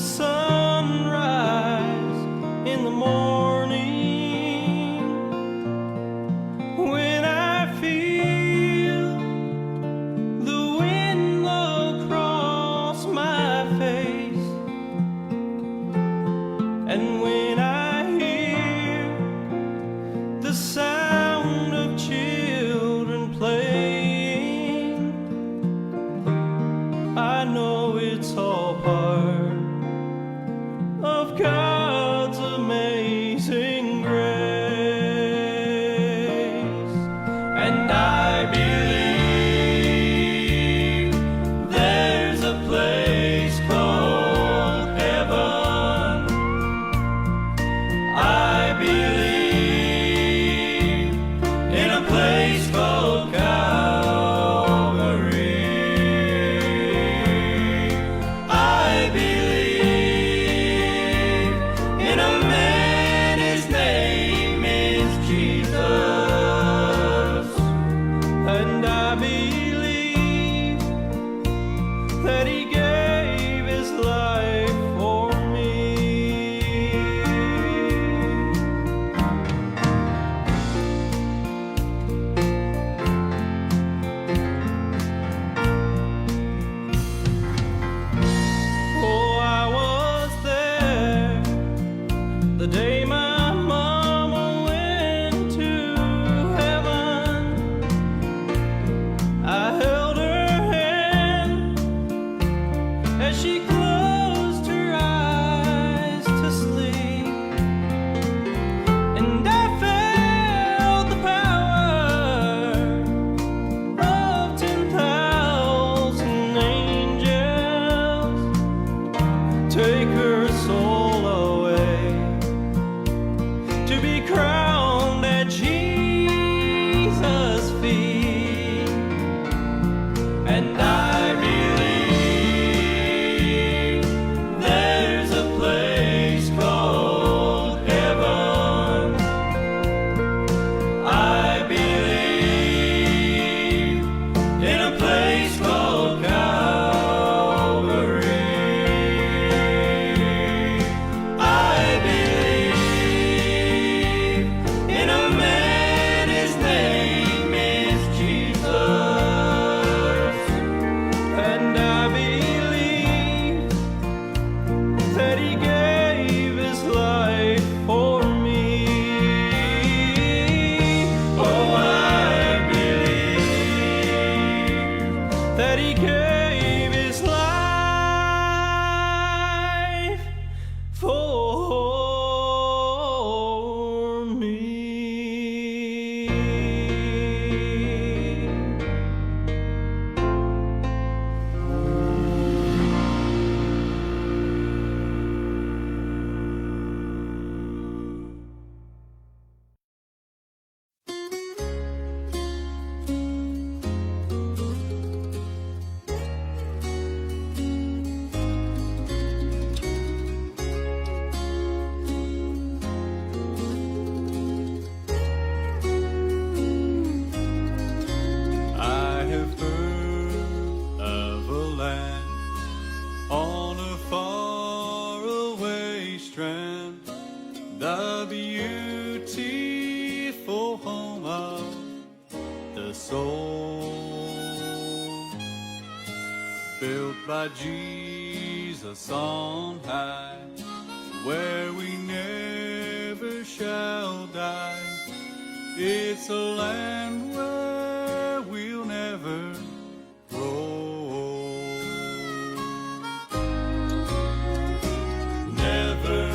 sunrise in the morning, when I feel the wind blow across my face, and when I hear the sound of children playing, I know it's all part of God's amazing grace. And I believe there's a place called heaven. I believe in a place called Calvary. I believe in a man, his name is Jesus. And I believe that he gave his life for me. Oh, I was there the day my mama went to heaven. I held her hand as she closed her eyes to sleep, and I felt the power of 10,000 angels take her soul away to be crowned at Jesus' feet. And I believe there's a place called heaven. I believe in a place called Calvary. I believe in a man, his name is Jesus. And I believe that he gave his life for me. Oh, I believe that he gave his life for me. I have heard of a land on a faraway strand, the beautiful home of the soul, built by Jesus on high, where we never shall die. It's a land where we'll never grow. Never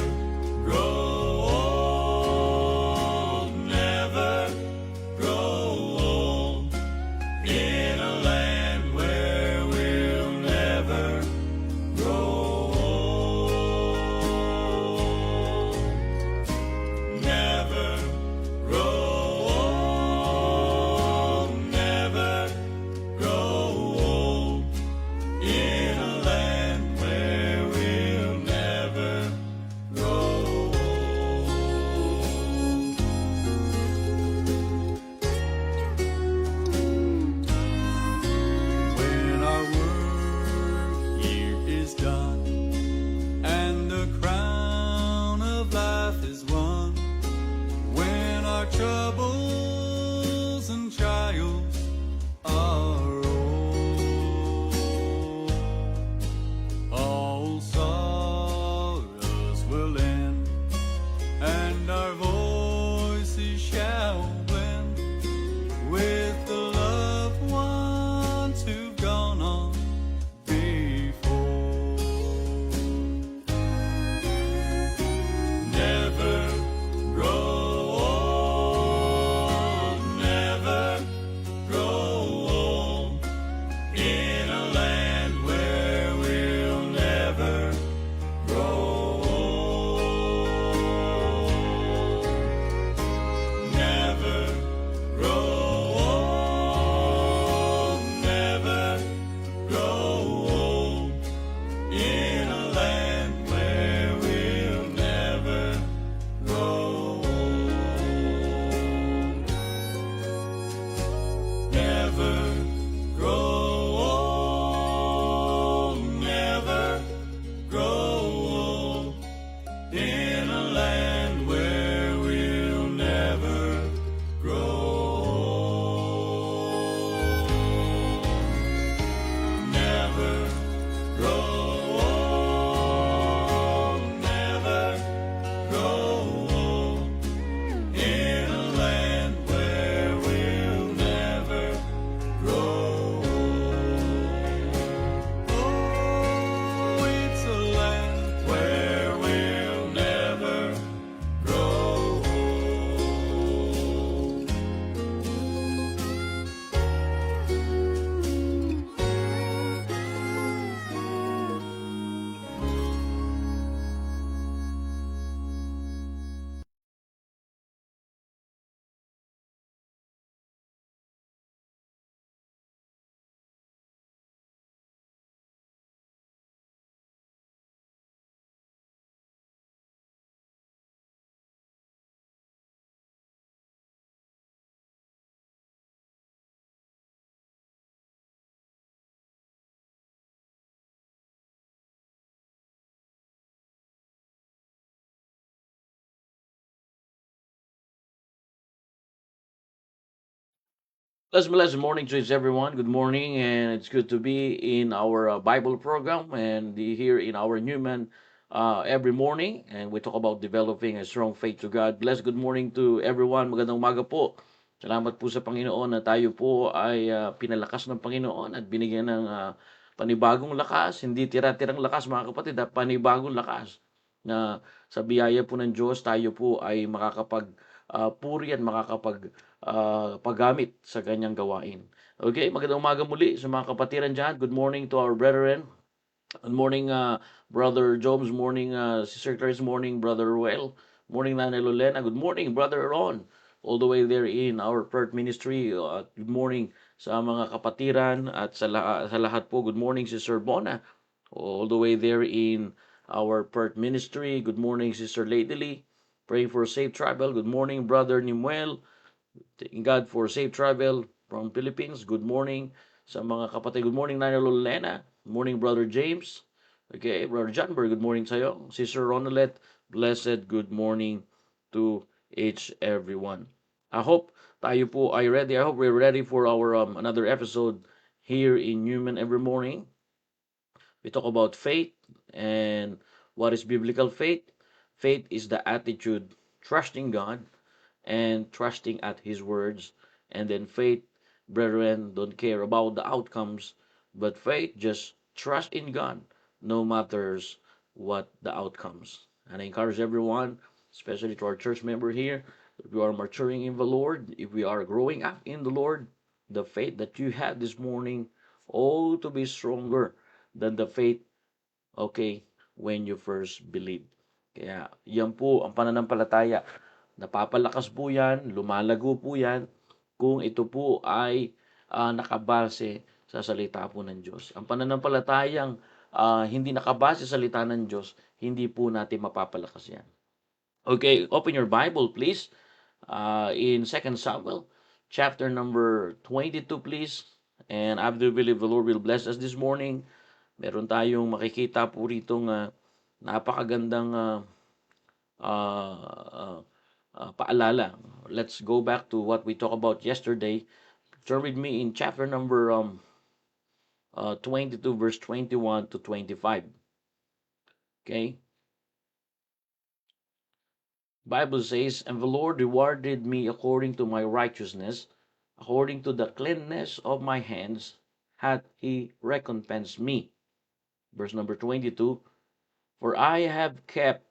grow old, never grow old, in a land where we'll never grow old. Never grow old. Blessed morning to everyone. Good morning, and it's good to be in our Bible program and here in our Newman every morning. And we talk about developing a strong faith to God. Good morning to everyone. Magandang umaga po. Salamat po sa Panginoon na tayo po ay pinalakas ng Panginoon at binigyan ng panibagong lakas. Hindi tira-tirang lakas, mga kapatid, panibagong lakas na sa biyaya po ng Diyos tayo po ay makakapag puri at makakapag paggamit sa kanyang gawain. Okay, magandang umaga muli sa mga kapatiran dyan. Good morning to our brethren. Good morning, Brother Jones. Morning, Sister Clarice. Morning, Brother Ruel. Morning, Nanay Lolena. Good morning, Brother Ron. All the way there in our Perth ministry. Good morning sa mga kapatiran at sa lahat po. Good morning, Sister Bona. All the way there in our Perth ministry. Good morning, Sister Lady Lee. Praying for safe travel. Good morning, Brother Nimuel. Thanking God for safe travel from Philippines. Good morning sa mga kapatid. Good morning, Nana Lolena. Good morning, Brother James. Okay, Brother Janberg, good morning sa'yo. Sister Ronalette, blessed good morning to each everyone. I hope tayo po ay ready. I hope we're ready for our another episode here in Newman every morning. We talk about faith and what is biblical faith. Faith is the attitude trusting God and trusting at His words. And then faith, brethren, don't care about the outcomes, but faith just trust in God no matters what the outcomes. And I encourage everyone, especially to our church member here, if we are maturing in the Lord, if we are growing up in the Lord, the faith that you had this morning, oh, to be stronger than the faith, okay, when you first believed. Kaya yan po ang pananampalataya. Napapalakas po yan, lumalago po yan kung ito po ay nakabase sa salita po ng Diyos. Ang pananampalatayang hindi nakabase sa salita ng Diyos, hindi po natin mapapalakas yan. Okay, open your Bible please in Second Samuel chapter number 22 please. And I do believe the Lord will bless us this morning. Meron tayong makikita po rito napakagandang uh, paalala. Let's go back to what we talked about yesterday. Turn with me in chapter number 22, verse 21 to 25. Okay? Bible says, "And the Lord rewarded me according to my righteousness, according to the cleanness of my hands, hath he recompensed me." Verse number 22, "For I have kept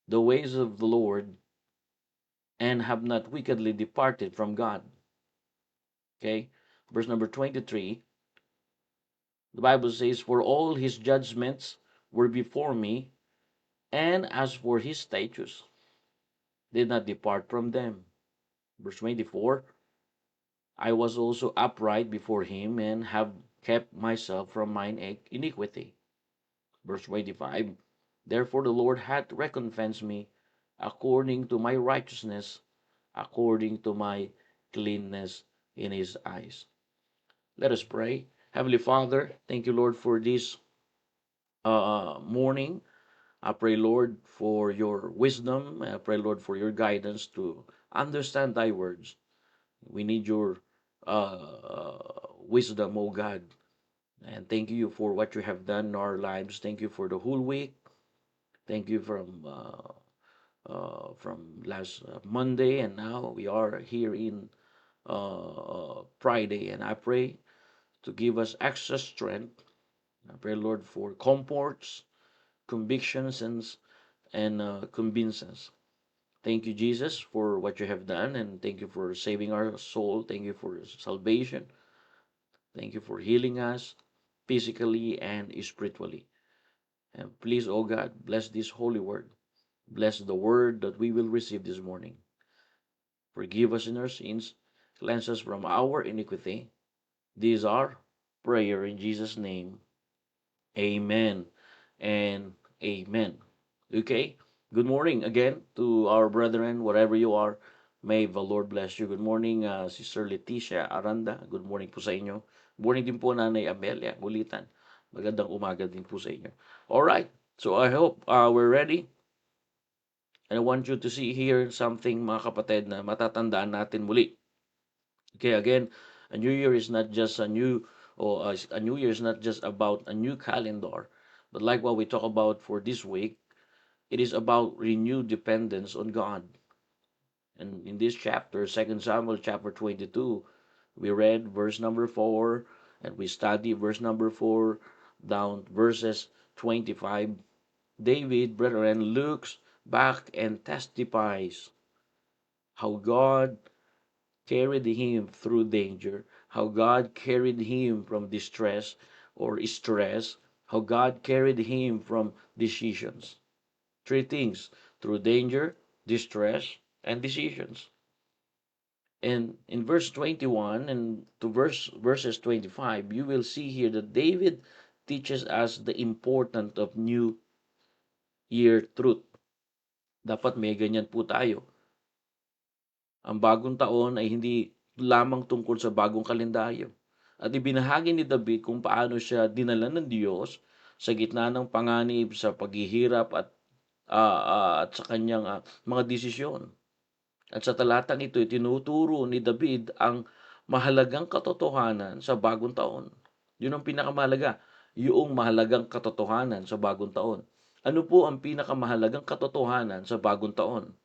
the ways of the Lord, and have not wickedly departed from God." Okay? Verse number 23, the Bible says, "For all his judgments were before me, and as for his statutes, did not depart from them." Verse 24, "I was also upright before him, and have kept myself from mine iniquity." Verse 25, "Therefore the Lord hath recompensed me according to my righteousness, according to my cleanness in his eyes." Let us pray. Heavenly Father, thank you, Lord, for this morning. I pray, Lord, for your wisdom. I pray, Lord, for your guidance to understand thy words. We need your wisdom, O God. And thank you for what you have done in our lives. Thank you for the whole week. Thank you from last Monday, and now we are here in Friday. And I pray to give us extra strength. I pray, Lord, for comforts, convictions, and convinces. Thank you, Jesus, for what you have done, and thank you for saving our soul. Thank you for salvation. Thank you for healing us physically and spiritually. And please, oh God, bless this holy word. Bless the word that we will receive this morning. Forgive us in our sins. Cleanse us from our iniquity. These are prayer in Jesus' name. Amen and amen. Okay? Good morning again to our brethren, wherever you are. May the Lord bless you. Good morning, Sister Leticia Aranda. Good morning po sa inyo. Good morning din po, Nanay Amelia Gulitan. Magandang umaga din po sa inyo. Alright, so I hope we're ready. And I want you to see here something, mga kapatid, na matatandaan natin muli. Okay, again, A new year is not just a new, or a new year is not just about a new calendar, but like what we talk about for this week, it is about renewed dependence on God. And in this chapter, 2 Samuel chapter 22, we read verse number 4 and we study verse number 4 down verses 25. David, brethren, looks back and testifies how God carried him through danger, how God carried him from distress or stress, how God carried him from decisions. Three things: through danger, distress, and decisions. And in verse 21 and to verses 25, you will see here that David teaches us the importance of new year truth. Dapat may ganyan po tayo. Ang bagong taon ay hindi lamang tungkol sa bagong kalendaryo. At ibinahagi ni David kung paano siya dinala ng Diyos sa gitna ng panganib, sa paghihirap at sa kanyang mga desisyon. At sa talatang ito, tinuturo ni David ang mahalagang katotohanan sa bagong taon. Yun ang pinakamahalaga, yung mahalagang katotohanan sa bagong taon. Ano po ang pinakamahalagang katotohanan sa bagong taon?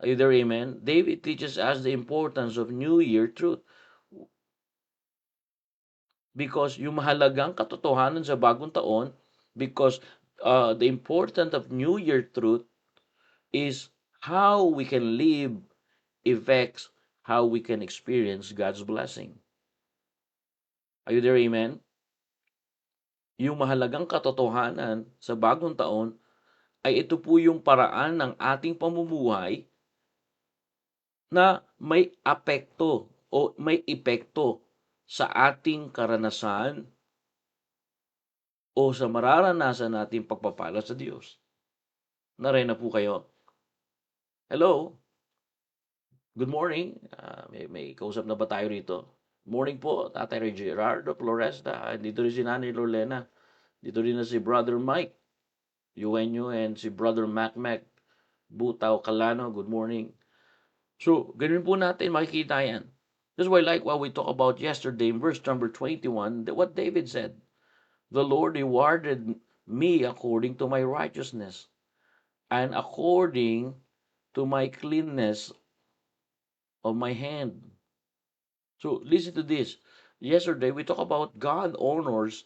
Are you there, amen? David teaches us the importance of New Year truth. Because yung mahalagang katotohanan sa bagong taon, because the importance of New Year truth is how we can live affects how we can experience God's blessing. Are you there, amen? Yung mahalagang katotohanan sa bagong taon ay ito po yung paraan ng ating pamumuhay na may apekto o may epekto sa ating karanasan o sa mararanasan nating pagpapala sa Diyos. Naray na po kayo. Hello? Good morning. May kausap na ba tayo rito? Morning po, Tatay Gerardo Floresta. Dito rin si Nanay Lorena. Dito rin na si Brother Mike Eugenio and si Brother Mac Butaw Calano. Good morning. So, ganun po natin makikita yan. That's why like what we talked about yesterday in verse number 21, what David said, the Lord rewarded me according to my righteousness and according to my cleanness of my hand. So, listen to this. Yesterday, we talked about God honors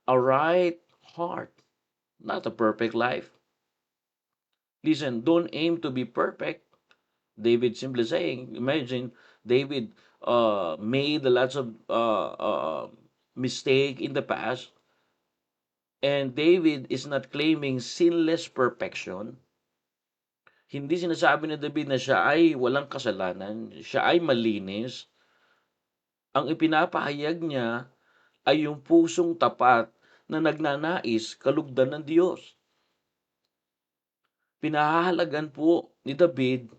a right heart, not a perfect life. Listen, don't aim to be perfect. David simply saying, imagine David made lots of mistake in the past, and David is not claiming sinless perfection. Hindi sinasabi ni David na siya ay walang kasalanan, siya ay malinis. Ang ipinapahayag niya ay yung pusong tapat na nagnanais kalugdan ng Diyos. Pinahahalagan po ni David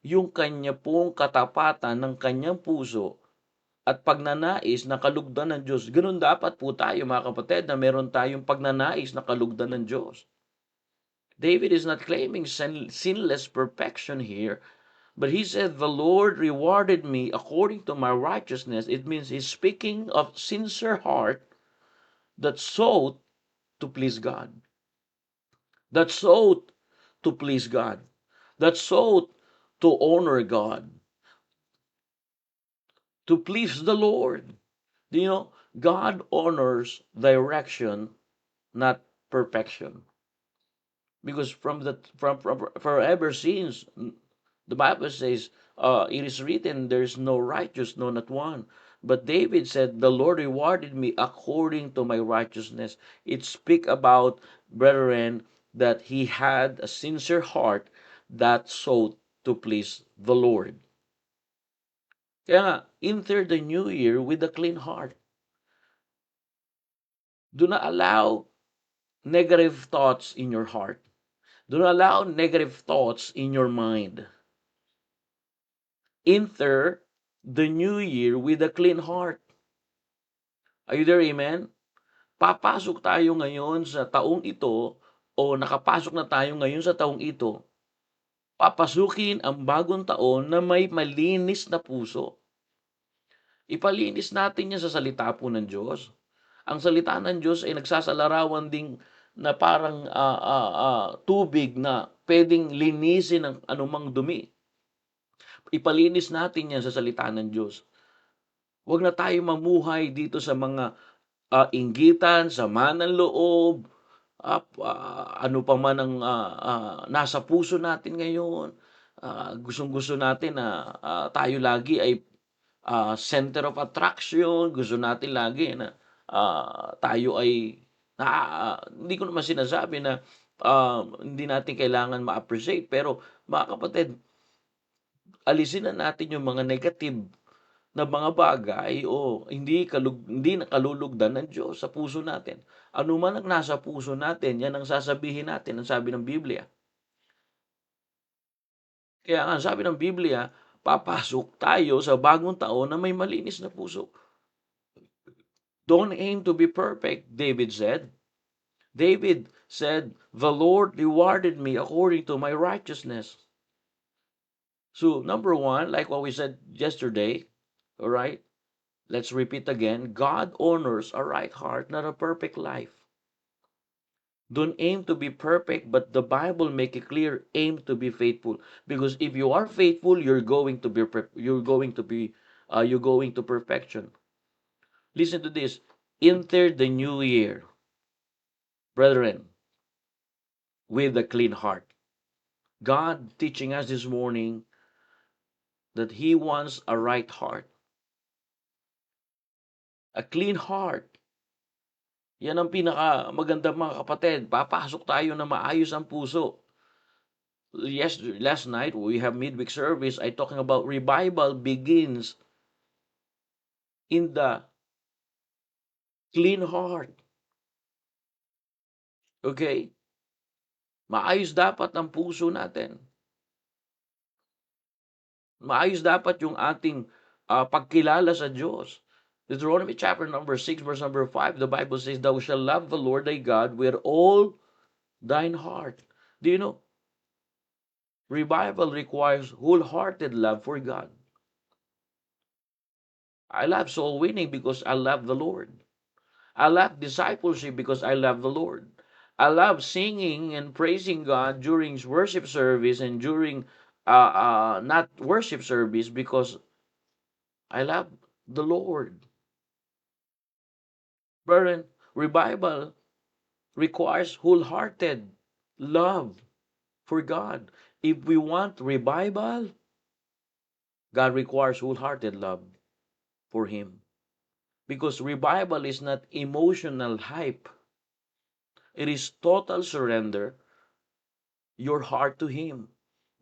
yung kanya pong katapatan ng kanyang puso at pagnanais na kalugdan ng Diyos. Ganun dapat po tayo, mga kapatid, na meron tayong pagnanais na kalugdan ng Diyos. David is not claiming sinless perfection here, but he said, the Lord rewarded me according to my righteousness. It means he's speaking of sincere heart that sought to please God. That sought to please God. That sought to honor God, to please the Lord. You know, God honors direction, not perfection. Because from forever since, the Bible says, it is written, there is no righteous, no, not one. But David said, the Lord rewarded me according to my righteousness. It speaks about, brethren, that he had a sincere heart that sought to please the Lord. Kaya nga, enter the new year with a clean heart. Do not allow negative thoughts in your heart. Do not allow negative thoughts in your mind. Enter the new year with a clean heart. Are you there, amen? Papasok tayo ngayon sa taong ito, o nakapasok na tayo ngayon sa taong ito, papasukin ang bagong taon na may malinis na puso. Ipalinis natin yan sa salita po ng Diyos. Ang salita ng Diyos ay nagsasalarawan ding na parang tubig na pwedeng linisin ng anumang dumi. Ipalinis natin yan sa salita ng Diyos. Huwag na tayo mamuhay dito sa mga inggitan, sama ng loob, ano pa man ang nasa puso natin ngayon. Gustong-gusto natin na tayo lagi ay center of attraction. Gusto natin lagi na tayo ay hindi ko naman sinasabi na hindi natin kailangan ma-appreciate, pero mga kapatid, alisin na natin yung mga negative na mga bagay o hindi nakalulugdan ng Diyos sa puso natin. Ano man ang nasa puso natin, yan ang sasabihin natin, ang sabi ng Biblia. Kaya nga, sabi ng Biblia, papasok tayo sa bagong taon na may malinis na puso. Don't aim to be perfect, David said. David said, the Lord rewarded me according to my righteousness. So, number one, like what we said yesterday, all right, let's repeat again, God honors a right heart, not a perfect life. Don't aim to be perfect, but the Bible make it clear, aim to be faithful. Because if you are faithful, you're going to perfection. Listen to this. Enter the new year, brethren, with a clean heart. God teaching us this morning that He wants a right heart. A clean heart. Yan ang pinaka maganda mga kapatid. Papasok tayo na maayos ang puso. Yes, last night we have midweek service. I talking about revival begins in the clean heart. Okay? Maayos dapat ang puso natin. Maayos dapat yung ating pagkilala sa Diyos. Deuteronomy chapter number 6, verse number 5, the Bible says, thou shalt love the Lord thy God with all thine heart. Do you know? Revival requires wholehearted love for God. I love soul winning because I love the Lord. I love discipleship because I love the Lord. I love singing and praising God during worship service and during not worship service because I love the Lord. Brethren, revival requires wholehearted love for God. If we want revival, God requires wholehearted love for Him. Because revival is not emotional hype. It is total surrender your heart to Him.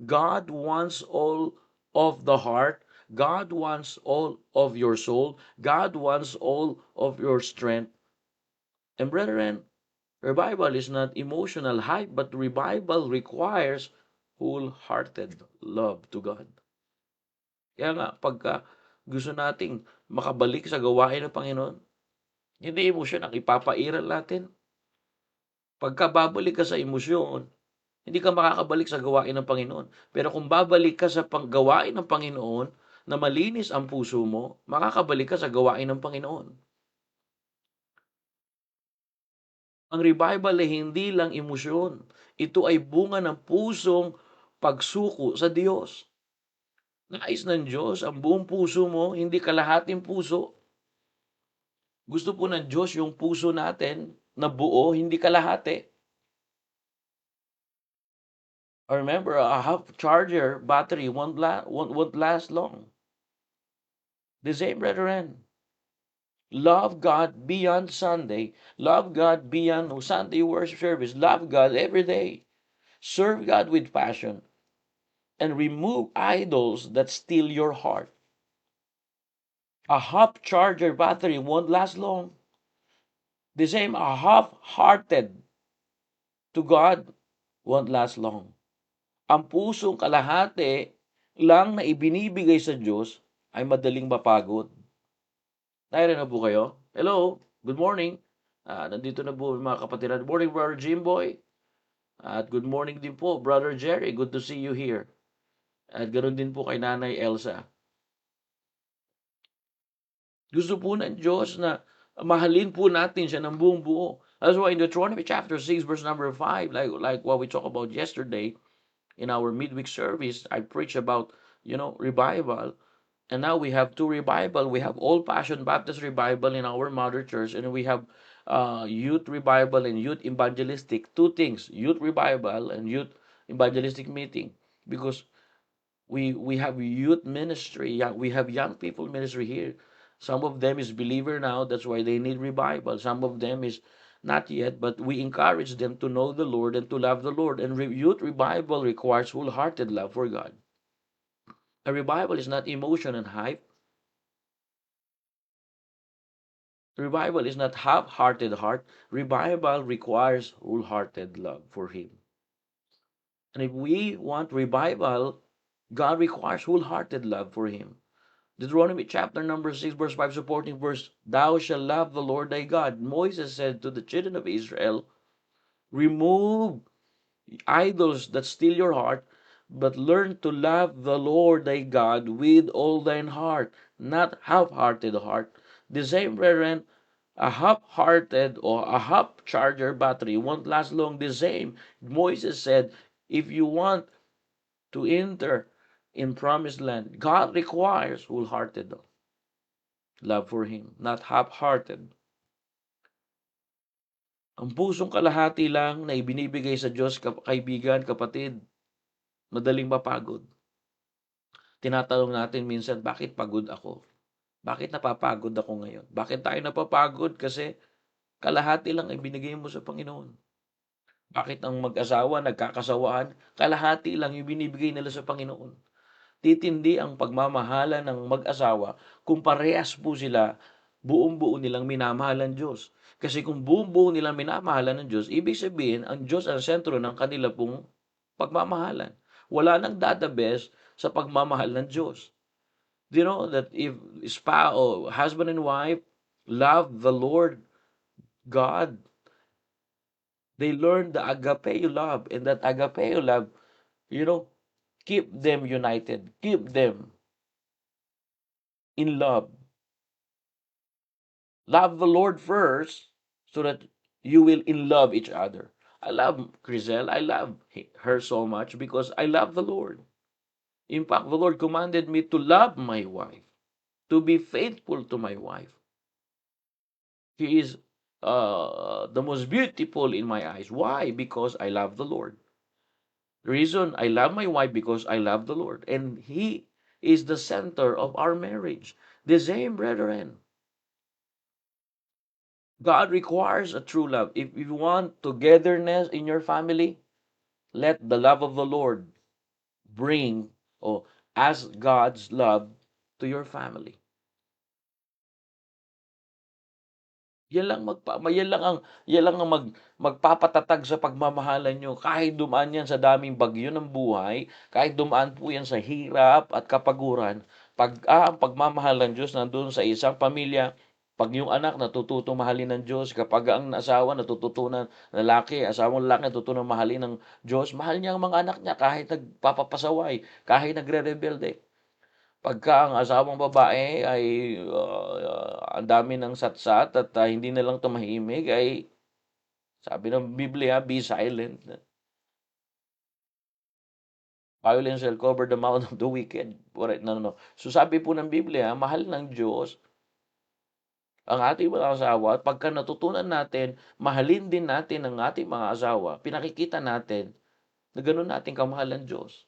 God wants all of the heart. God wants all of your soul. God wants all of your strength. And brethren, revival is not emotional hype, but revival requires wholehearted love to God. Kaya nga, pagka gusto nating makabalik sa gawain ng Panginoon, hindi emosyon ang ipapairal natin. Pagka babalik ka sa emosyon, hindi ka makakabalik sa gawain ng Panginoon. Pero kung babalik ka sa gawain ng Panginoon, na malinis ang puso mo, makakabalik ka sa gawain ng Panginoon. Ang revival ay hindi lang emosyon. Ito ay bunga ng pusong pagsuko sa Diyos. Nais ng Diyos ang buong puso mo, hindi kalahating puso. Gusto po ng Diyos yung puso natin na buo, hindi kalahati. Remember, a half charger battery won't last long. The same, brethren. Love God beyond Sunday. Love God beyond Sunday worship service. Love God every day. Serve God with passion. And remove idols that steal your heart. A half charger battery won't last long. The same, a half-hearted to God won't last long. Ang pusong kalahati lang na ibinibigay sa Diyos ay madaling mapagod. Narinig na po kayo? Hello, good morning. Nandito na po mga kapatid. Good morning, Brother Jimboy. At good morning din po, Brother Jerry. Good to see you here. At ganoon din po kay Nanay Elsa. Gusto po ng Diyos na mahalin po natin siya ng buong buo. That's why in Deuteronomy chapter 6 verse number 5, like what we talked about yesterday in our midweek service, I preached about, revival. And now we have two revival. We have Old Passion Baptist revival in our mother church, and we have youth revival and youth evangelistic. Two things: youth revival and youth evangelistic meeting. Because we have youth ministry, we have young people ministry here. Some of them is believer now, that's why they need revival. Some of them is not yet, but we encourage them to know the Lord and to love the Lord. And youth revival requires wholehearted love for God. A revival is not emotion and hype. Revival is not half-hearted heart. Revival requires wholehearted love for Him. And if we want revival, God requires wholehearted love for Him. Deuteronomy chapter number 6, verse 5, supporting verse, Thou shalt love the Lord thy God. Moses said to the children of Israel, remove idols that steal your heart, but learn to love the Lord thy God with all thine heart, not half-hearted heart. The same, brethren, a half-hearted or a half-charger battery won't last long. The same, Moses said, if you want to enter in promised land, God requires wholehearted love for Him, not half-hearted. Ang pusong kalahati lang na ibinibigay sa Diyos, kaibigan, kapatid, madaling mapagod. Tinatanong natin minsan, bakit pagod ako? Bakit napapagod ako ngayon? Bakit tayo napapagod? Kasi kalahati lang ibinigay mo sa Panginoon. Bakit ang mag-asawa nagkakasawaan? Kalahati lang yung binibigay nila sa Panginoon. Titindi ang pagmamahala ng mag-asawa kung parehas po sila, buong-buo nilang minamahalan Diyos. Kasi kung buong-buo nilang minamahalan ng Diyos, ibig sabihin, ang Diyos ang sentro ng kanila pong pagmamahalan. Wala nang dadabes sa pagmamahal ng Diyos. Do you know that if spouse or husband and wife love the Lord God, they learn the agapeo love, and that agapeo love, you know, keep them united, keep them in love. Love the Lord first so that you will in love each other. I love Crisel. I love her so much because I love the Lord. In fact, the Lord commanded me to love my wife, to be faithful to my wife. She is the most beautiful in my eyes. Why? Because I love the Lord. The reason I love my wife because I love the Lord. And He is the center of our marriage. The same, brethren. God requires a true love. If you want togetherness in your family, let the love of the Lord bring or as God's love to your family. Yan lang ang magpapatatag sa pagmamahalan nyo. Kahit dumaan yan sa daming bagyo ng buhay, kahit dumaan po yan sa hirap at kapaguran, ang pagmamahal ng Diyos nandun sa isang pamilya, pag yung anak natututong mahalin ng Diyos, kapag ang asawa natututunan, asawang lalaki natutunan mahalin ng Diyos, mahal niya ang mga anak niya kahit nagpapapasaway, kahit nagre-rebelde. Pagka ang asawang babae ay ang dami ng satsat at hindi na lang tumahimik, ay sabi ng Biblia, be silent. Violence shall cover the mouth of the wicked. No. So sabi po ng Biblia, mahal ng Diyos ang ating mga asawa, at pagka natutunan natin, mahalin din natin ang ating mga asawa, pinakikita natin na ganoon natin kamahal ang Diyos.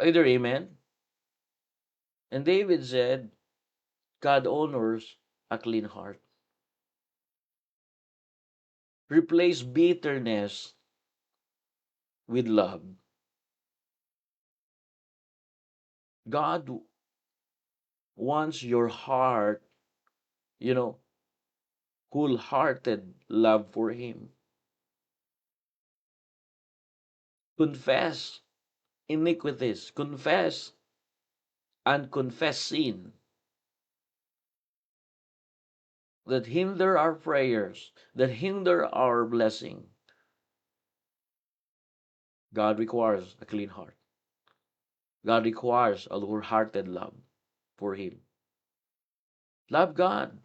Either amen? And David said, God honors a clean heart. Replace bitterness with love. God wants your heart, wholehearted love for Him. Confess iniquities, confess and confess sin that hinder our prayers, that hinder our blessing. God requires a clean heart. God requires a wholehearted love. for Him. Love God.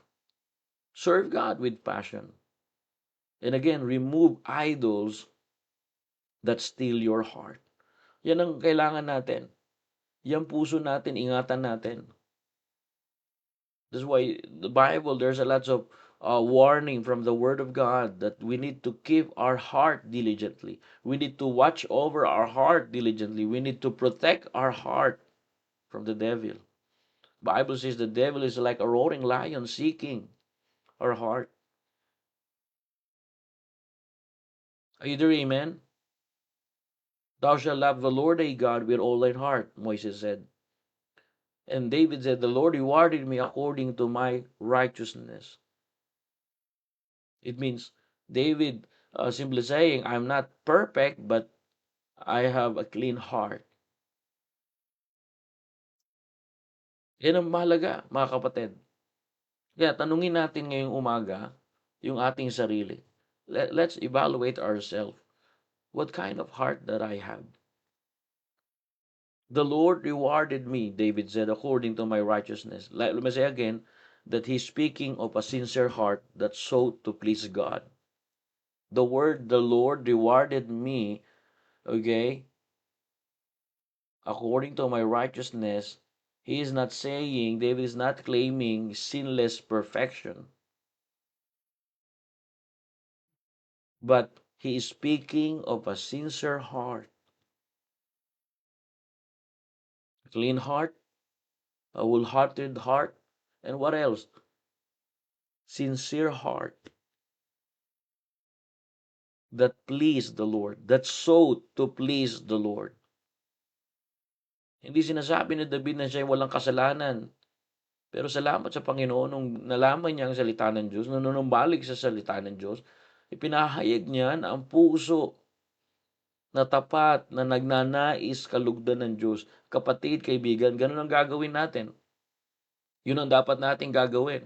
Serve God with passion. And again, remove idols that steal your heart. Yan ang kailangan natin. Yung puso natin, ingatan natin. That's why the Bible, there's a lot of warning from the Word of God that we need to keep our heart diligently. We need to watch over our heart diligently. We need to protect our heart from the devil. Bible says the devil is like a roaring lion seeking our heart. Are you there, amen? Thou shalt love the Lord thy God with all thine heart, Moses said. And David said, the Lord rewarded me according to my righteousness. It means David simply saying, I'm not perfect, but I have a clean heart. Yan ang mahalaga, mga kapatid. Kaya tanungin natin ngayong umaga yung ating sarili. Let's evaluate ourselves. What kind of heart that I have? The Lord rewarded me, David said, according to my righteousness. Let me say again that he's speaking of a sincere heart that sought to please God. The word, the Lord rewarded me, okay, according to my righteousness. He is not saying, David is not claiming sinless perfection, but he is speaking of a sincere heart, clean heart, a wholehearted heart, and what else? Sincere heart that pleased the Lord, that sought to please the Lord. Hindi sinasabi ni David na siya ay walang kasalanan. Pero salamat sa Panginoon nung nalaman niya ang salita ng Diyos, nung nanumbalik sa salita ng Diyos, ipinahayag niya na ang puso na tapat, na nagnanais kalugdan ng Diyos. Kapatid, kaibigan, ganun ang gagawin natin. Yun ang dapat nating gagawin.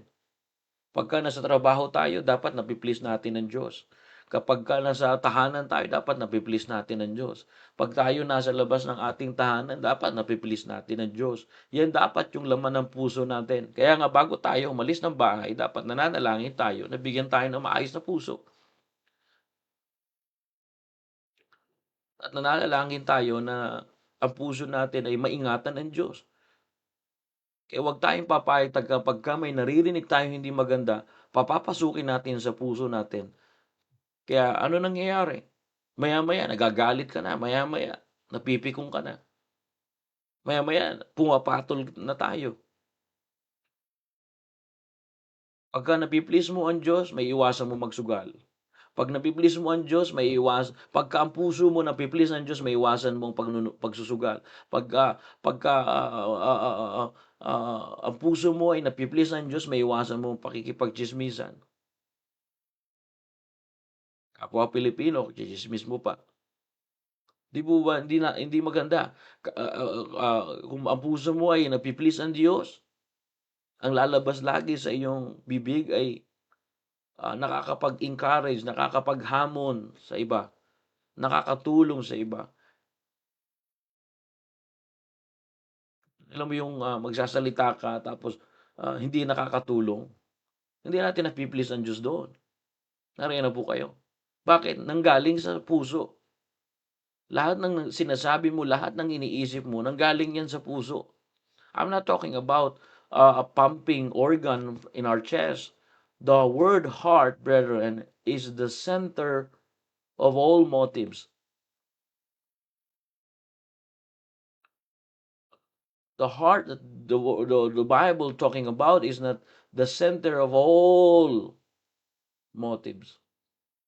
Pagka nasa trabaho tayo, dapat napiplease natin ng Diyos. Kapag nasa tahanan tayo, dapat napiplease natin ng Diyos. Pag tayo nasa labas ng ating tahanan, dapat napiplease natin ng Diyos. Yan dapat yung laman ng puso natin. Kaya nga bago tayo umalis ng bahay, dapat nananalangin tayo na bigyan tayo ng maayos na puso. At nananalangin tayo na ang puso natin ay maingatan ng Diyos. Kaya huwag tayong papayag pagka may naririnig tayong hindi maganda, papapasukin natin sa puso natin. Kaya ano nangyayari? Maya-maya, nagagalit ka na. Maya-maya, napipikong ka na. Maya-maya, pumapatol na tayo. Pagka napiplease mo ang Diyos, may iwasan mo magsugal. Pag napiplease mo ang Diyos, pagka ang puso mo napiplease ng Diyos, may iwasan mong pagsusugal. Pagka ang puso mo ay napiplease ng Diyos, may iwasan mong pakikipagchismisan. Kapwa Pilipino, chismis mo pa. Di po ba, hindi maganda. Kung ang puso mo ay napiplease ang Diyos, ang lalabas lagi sa iyong bibig ay nakakapag-encourage, nakakapaghamon sa iba, nakakatulong sa iba. Alam mo yung magsasalita ka tapos hindi nakakatulong, hindi natin napiplease ang Diyos doon. Nariyan na po kayo. Bakit? Nanggaling sa puso. Lahat ng sinasabi mo, lahat ng iniisip mo, nanggaling yan sa puso. I'm not talking about a pumping organ in our chest. The word heart, brethren, is the center of all motives. The heart that the Bible talking about is not the center of all motives.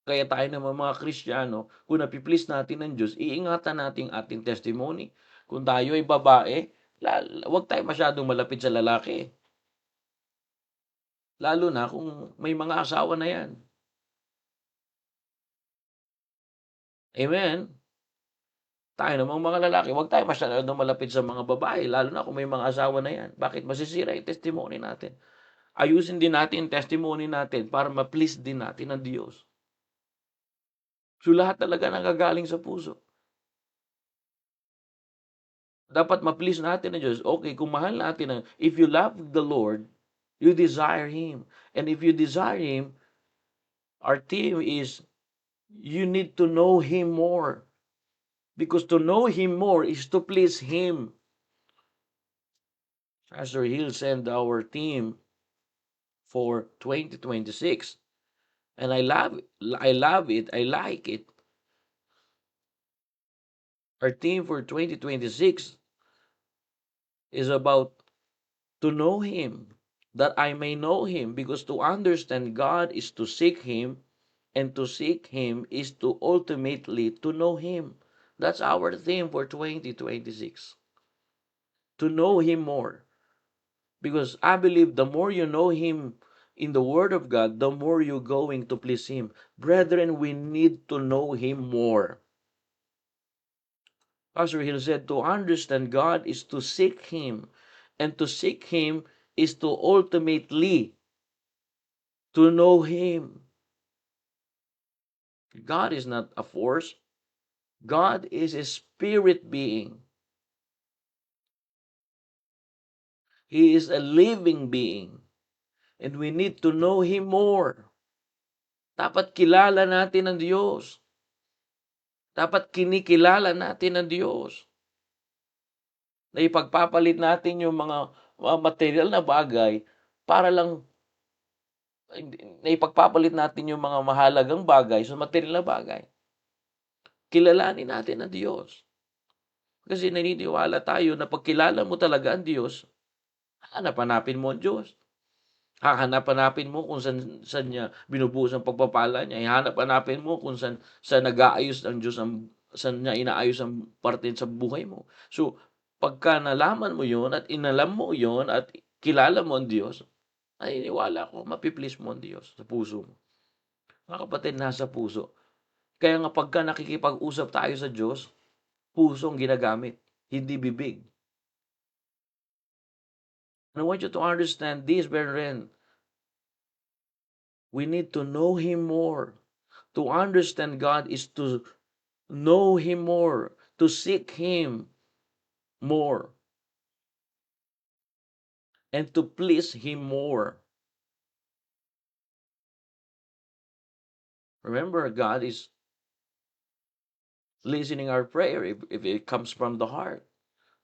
Kaya tayo naman mga Kristiyano, kung napiplease natin ng Diyos, iingatan natin ating testimony. Kung tayo ay babae, huwag tayo masyadong malapit sa lalaki. Lalo na kung may mga asawa na yan. Amen? Tayo namang mga lalaki, huwag tayo masyadong malapit sa mga babae, lalo na kung may mga asawa na yan. Bakit? Masisira yung testimony natin. Ayusin din natin yung testimony natin para ma-please din natin ang Diyos. So lahat talaga nanggagaling sa puso. Dapat ma-please natin ang Diyos. Okay, kung mahal natin, if you love the Lord, you desire Him. And if you desire Him, our theme is, you need to know Him more. Because to know Him more is to please Him. Pastor Hill sent our theme for 2026. And I love it. I like it. Our theme for 2026 is about to know Him, that I may know Him. Because to understand God is to seek Him, and to seek Him is to ultimately to know Him. That's our theme for 2026. To know Him more. Because I believe the more you know Him in the Word of God, the more you're going to please Him. Brethren, we need to know Him more. Pastor Hill said to understand God is to seek Him. And to seek Him is to ultimately to know Him. God is not a force. God is a spirit being. He is a living being. And we need to know Him more. Dapat kilala natin ang Diyos. Dapat kinikilala natin ang Diyos. Na ipagpapalit natin yung mga material na bagay para lang na ipagpapalit natin yung mga mahalagang bagay sa material na bagay. Kilalanin natin ang Diyos. Kasi naniniwala tayo na pag kilala mo talaga ang Diyos, hanap-hanapin mo ang Diyos. Hahanap-hanapin mo kung saan niya binubuhos ang pagpapala niya. Hahanap-hanapin mo kung saan nag-aayos ang Diyos, saan niya inaayos ang parte sa buhay mo. So, pagka nalaman mo yon at inalam mo yon at kilala mo ang Diyos, naniniwala ko, mapiplease mo ang Diyos sa puso mo. Mga kapatid, nasa puso. Kaya nga pagka nakikipag-usap tayo sa Diyos, puso ang ginagamit, hindi bibig. And I want you to understand this, brethren. We need to know Him more. To understand God is to know Him more, to seek Him more, and to please Him more. Remember, God is listening our prayer if it comes from the heart.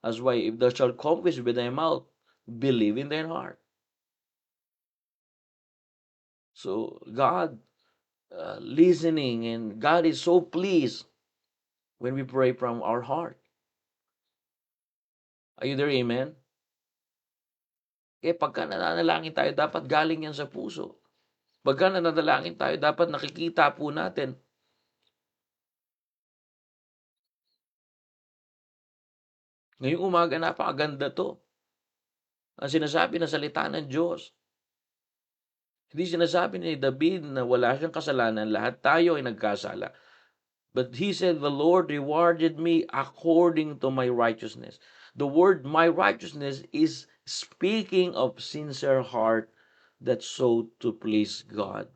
That's why if thou shalt confess with thy mouth, believe in thine heart. So God listening, and God is so pleased when we pray from our heart. Are you there? Amen? Kaya pagka nananalangin tayo, dapat galing yan sa puso. Pagka nananalangin tayo, dapat nakikita po natin. Ngayong umaga, napakaganda to. Ang sinasabi na salita ng Diyos. Hindi sinasabi ni David na wala siyang kasalanan, lahat tayo ay nagkasala. But he said, the Lord rewarded me according to my righteousness. The word my righteousness is speaking of sincere heart that sought to please God.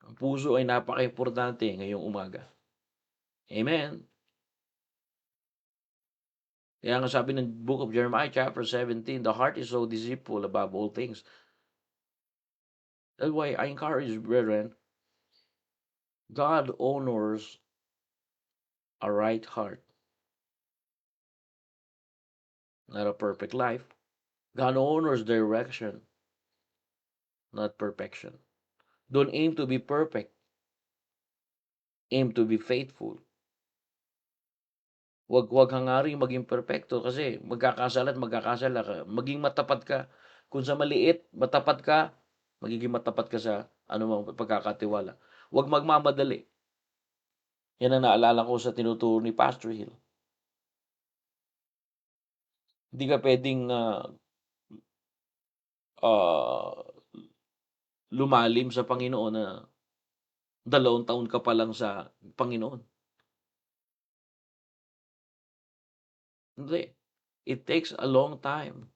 Ang puso ay napaka-importante ngayong umaga. Amen. Kaya nga sabi ng book of Jeremiah chapter 17, the heart is so deceitful above all things. That's why I encourage you, brethren, God honors a right heart, not a perfect life. God honors direction, not perfection. Don't aim to be perfect. Aim to be faithful. Wag hangaring maging perfecto kasi magkakasala ka. Maging matapat ka. Kung sa maliit, matapat ka, magiging matapat ka sa anumang pagkakatiwala. Wag magmamadali. Yan ang naalala ko sa tinuturo ni Pastor Hill. Hindi ka pwedeng lumalim sa Panginoon na 2 taon ka pa lang sa Panginoon. Hindi. It takes a long time.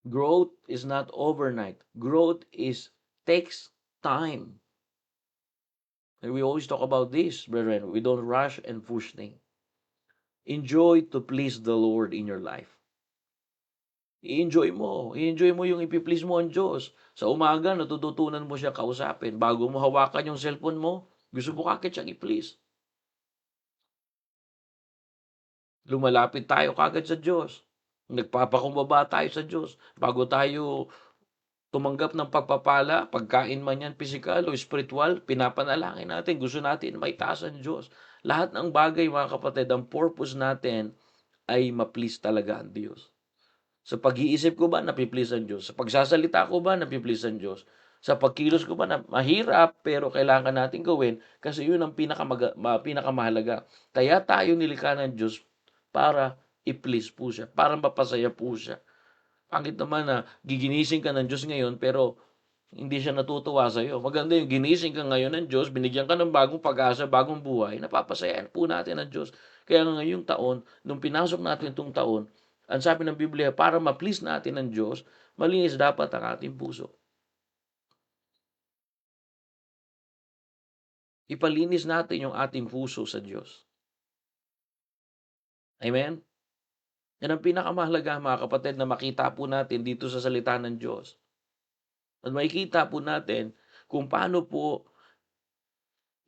Growth is not overnight. Growth takes time. And we always talk about this, brethren. We don't rush and push things. Enjoy to please the Lord in your life. I-enjoy mo. I-enjoy mo yung ipiplease mo ang Diyos. Sa umaga, natututunan mo siya kausapin. Bago mo hawakan yung cellphone mo, gusto mo kagad siyang i-please. Lumalapit tayo kagad sa Diyos. Nagpapakumbaba tayo sa Diyos. Bago tayo tumanggap ng pagpapala, pagkain man yan, physical o spiritual, pinapanalangin natin. Gusto natin maitaas ang Diyos. Lahat ng bagay, mga kapatid, ang purpose natin ay ma-please talaga ang Diyos. Sa pag-iisip ko ba, napiplease ang Diyos? Sa pagsasalita ko ba, napiplease ang Diyos? Sa pagkilos ko ba, na mahirap, pero kailangan natin gawin kasi yun ang pinakamahalaga. Kaya tayo nilikha ng Diyos para i-please po siya, para mapasaya po siya. Pangit naman na giginising ka ng Diyos ngayon, pero hindi siya natutuwa sa iyo. Maganda yung ginising ka ngayon ng Diyos, binigyan ka ng bagong pag-asa, bagong buhay, napapasayaan po natin ang Diyos. Kaya ngayong taon, nung pinasok natin itong taon, ang sabi ng Biblia, para ma-please natin ang Diyos, malinis dapat ang ating puso. Ipalinis natin yung ating puso sa Diyos. Amen? Yan ang pinakamahalaga, mga kapatid, na makita po natin dito sa salita ng Diyos. At makikita po natin kung paano po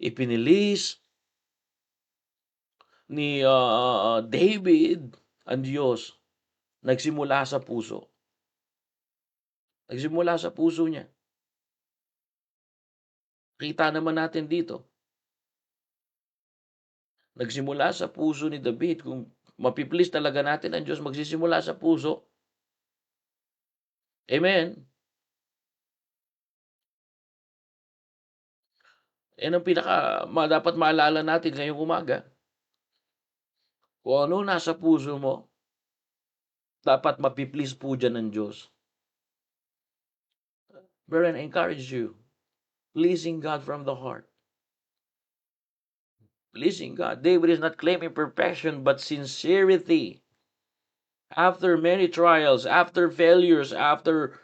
ipinilis ni David ang Diyos. Nagsimula sa puso. Nagsimula sa puso niya. Kita naman natin dito. Nagsimula sa puso ni David. Kung mapiplease talaga natin ang Diyos, magsisimula sa puso. Amen? Yan ang dapat maalala natin ngayong umaga. Kung ano nasa puso mo, dapat mapiplease po dyan ng Diyos. Brethren, I encourage you, pleasing God from the heart. Pleasing God. David is not claiming perfection, but sincerity. After many trials, after failures, after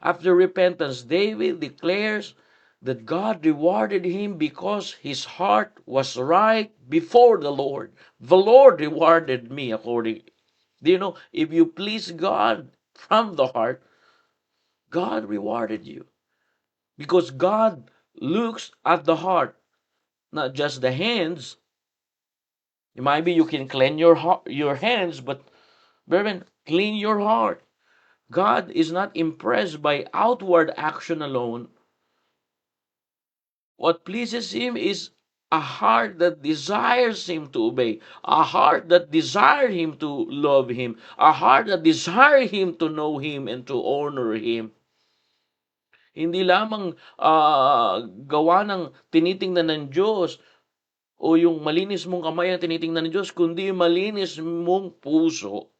repentance, David declares that God rewarded him because his heart was right before the Lord. The Lord rewarded me according. Do you know, if you please God from the heart, God rewarded you. Because God looks at the heart, not just the hands. Maybe you can clean your hands, but brethren, clean your heart. God is not impressed by outward action alone. What pleases Him is a heart that desires Him to obey, a heart that desires Him to love Him, a heart that desires Him to know Him and to honor Him. Hindi lamang gawa ng tinitingnan ng Diyos o yung malinis mong kamay ang tinitingnan ng Diyos, kundi malinis mong puso.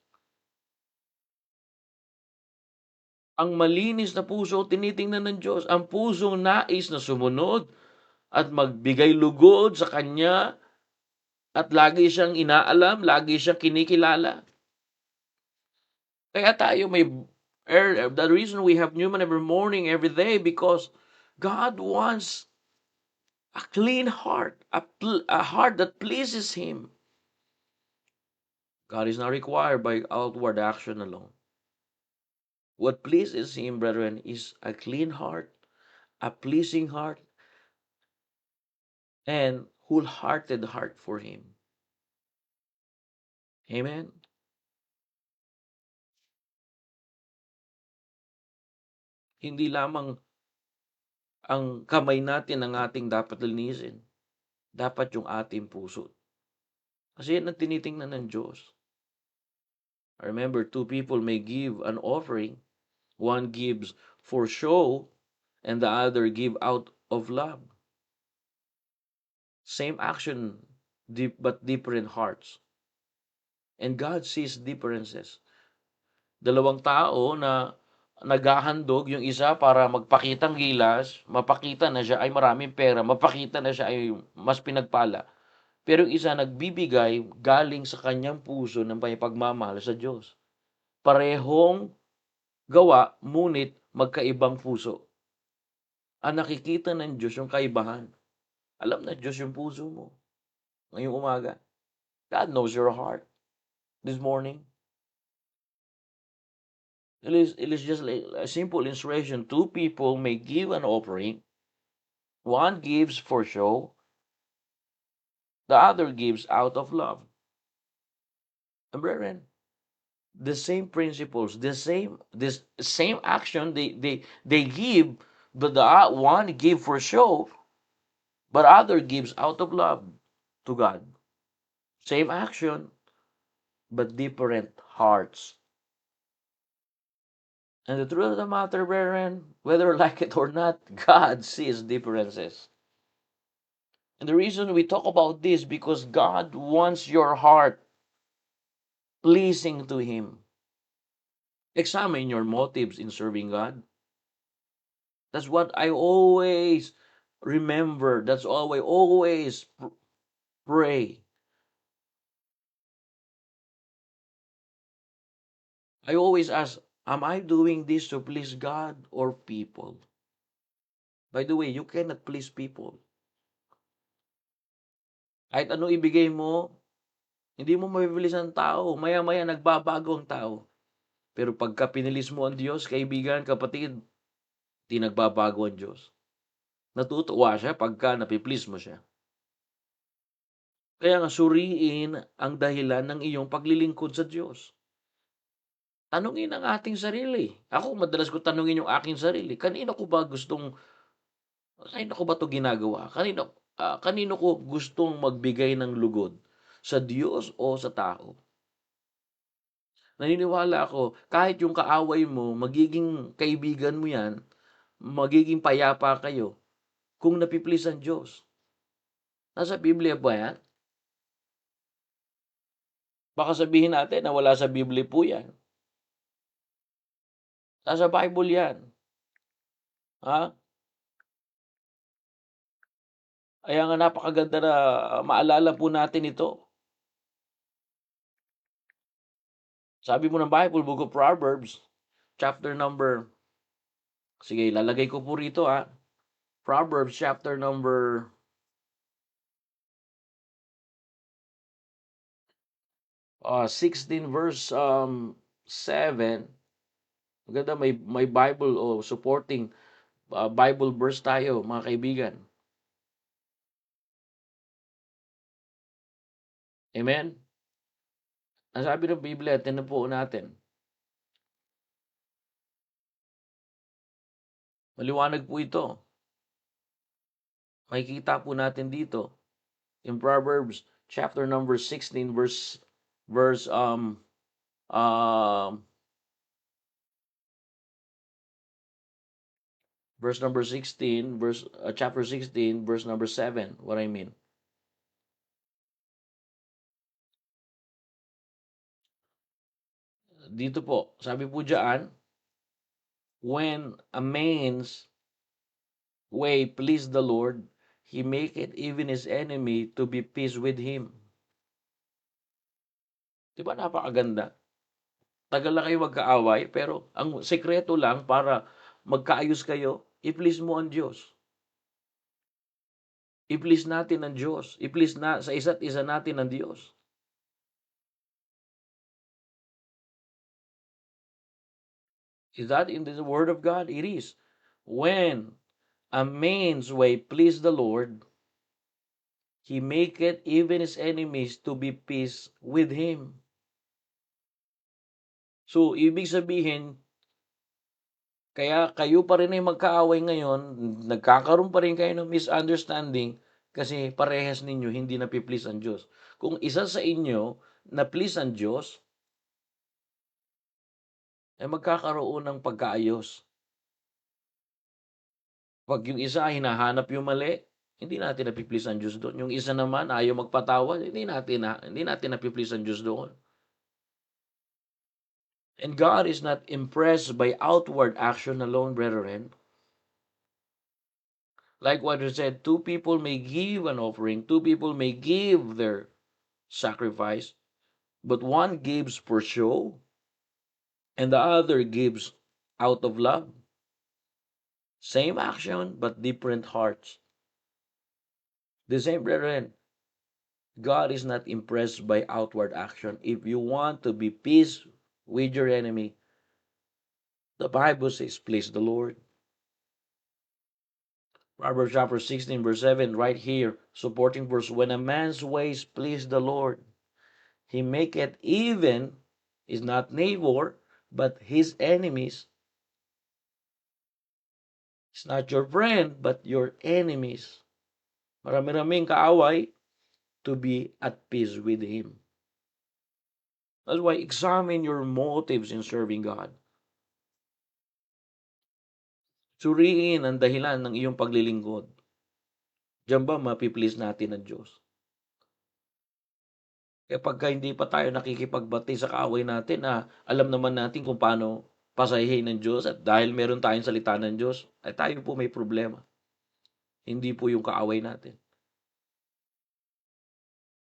Ang malinis na puso, tinitingnan ng Diyos. Ang pusong nais na sumunod at magbigay lugod sa Kanya at lagi siyang inaalam, lagi siyang kinikilala. Kaya tayo the reason we have Newman every morning, every day, because God wants a clean heart, a heart that pleases Him. God is not required by outward action alone. What pleases Him, brethren, is a clean heart, a pleasing heart, and wholehearted heart for Him. Amen? Hindi lamang ang kamay natin ang ating dapat linisin. Dapat yung ating puso. Kasi yan ang tinitingnan ng Diyos. Remember, two people may give an offering. One gives for show, and the other give out of love. Same action, but different hearts. And God sees differences. Dalawang tao na naghahandog, yung isa para magpakitang gilas, mapakita na siya ay maraming pera, mapakita na siya ay mas pinagpala. Pero yung isa nagbibigay galing sa kanyang puso ng pagmamahal sa Diyos. Parehong gawa, ngunit magkaibang puso. Ang nakikita ng Diyos yung kaibahan. Alam na Diyos yung puso mo ngayong umaga. God knows your heart this morning. It is just like a simple illustration. Two people may give an offering. One gives for show, the other gives out of love. And brethren, the same principles, this same action they give, but the one give for show, but other gives out of love to God. Same action, but different hearts. And the truth of the matter, brethren, whether like it or not, God sees differences. And the reason we talk about this because God wants your heart pleasing to Him. Examine your motives in serving God. That's what I always remember. That's all I always pray. I always ask, am I doing this to please God or people? By the way, you cannot please people. Kahit ano ibigay mo, hindi mo mabibilis ang tao. Maya-maya nagbabago ang tao. Pero pagka pinilis mo ang Diyos, kaibigan, kapatid, di nagbabago ang Diyos. Natutuwa siya pagka napiplease mo siya. Kaya nga suriin ang dahilan ng iyong paglilingkod sa Diyos. Tanungin ang ating sarili. Ako, madalas ko tanungin yung aking sarili. Kanino ko ba 'to ginagawa? Kanino ko gustong magbigay ng lugod? Sa Diyos o sa tao? Naniniwala ako, kahit yung kaaway mo, magiging kaibigan mo yan, magiging payapa kayo kung napiplease ang Diyos. Nasa Biblia ba yan? Baka sabihin natin na wala sa Biblia po yan. Nasa Bible yan. Ha? Kaya nga napakaganda na maalala po natin ito. Sabi mo ng Bible, Book of Proverbs, chapter number, sige, lalagay ko po rito Proverbs chapter number 16 verse 7. Maganda, may Bible o supporting Bible verse tayo, mga kaibigan. Amen? Ang sabi ng Biblia, tinan po natin. Maliwanag po ito. Makikita po natin dito in Proverbs chapter number 16 verse verse number 16 chapter 16 verse number 7. What I mean? Dito po, sabi po diyan, when a man's way please the Lord, He make it even his enemy to be peace with him. Di ba napakaganda? Tagal na kayo magkaaway, pero ang sekreto lang para magkaayos kayo, i-please mo ang Diyos. I-please natin ang Diyos. I-please na sa isa't isa natin ang Diyos. Is that in the Word of God? It is. When a man's way please the Lord, He maketh even his enemies to be peace with him. So, ibig sabihin, kaya kayo pa rin ay magkaaway ngayon, nagkakaroon pa rin kayo ng misunderstanding kasi parehas ninyo hindi na-please ang Diyos. Kung isa sa inyo na-please ang Diyos, ay magkakaroon ng pagkaayos. Pag yung isa ay hinahanap yung mali, hindi natin na-please ang Diyos doon. Yung isa naman ayaw magpatawad, hindi natin na-please ang Diyos doon. And God is not impressed by outward action alone, brethren. Like what I said, two people may give an offering, two people may give their sacrifice, but one gives for show, and the other gives out of love. Same action, but different hearts. The same, brethren. God is not impressed by outward action. If you want to be peace with your enemy, the Bible says, please the Lord. Proverbs chapter 16, verse 7, right here, supporting verse, when a man's ways please the Lord, he maketh even, is not neighbor, but his enemies. It's not your friend, but your enemies. Marami-raming kaaway to be at peace with him. That's why examine your motives in serving God. Suriin ang dahilan ng iyong paglilingkod. Diyan ba mapiplease natin ang Diyos? Kaya pagka hindi pa tayo nakikipagbati sa kaaway natin, alam naman natin kung paano pasahihin ng Diyos at dahil meron tayong salita ng Diyos, ay tayo po may problema. Hindi po yung kaaway natin.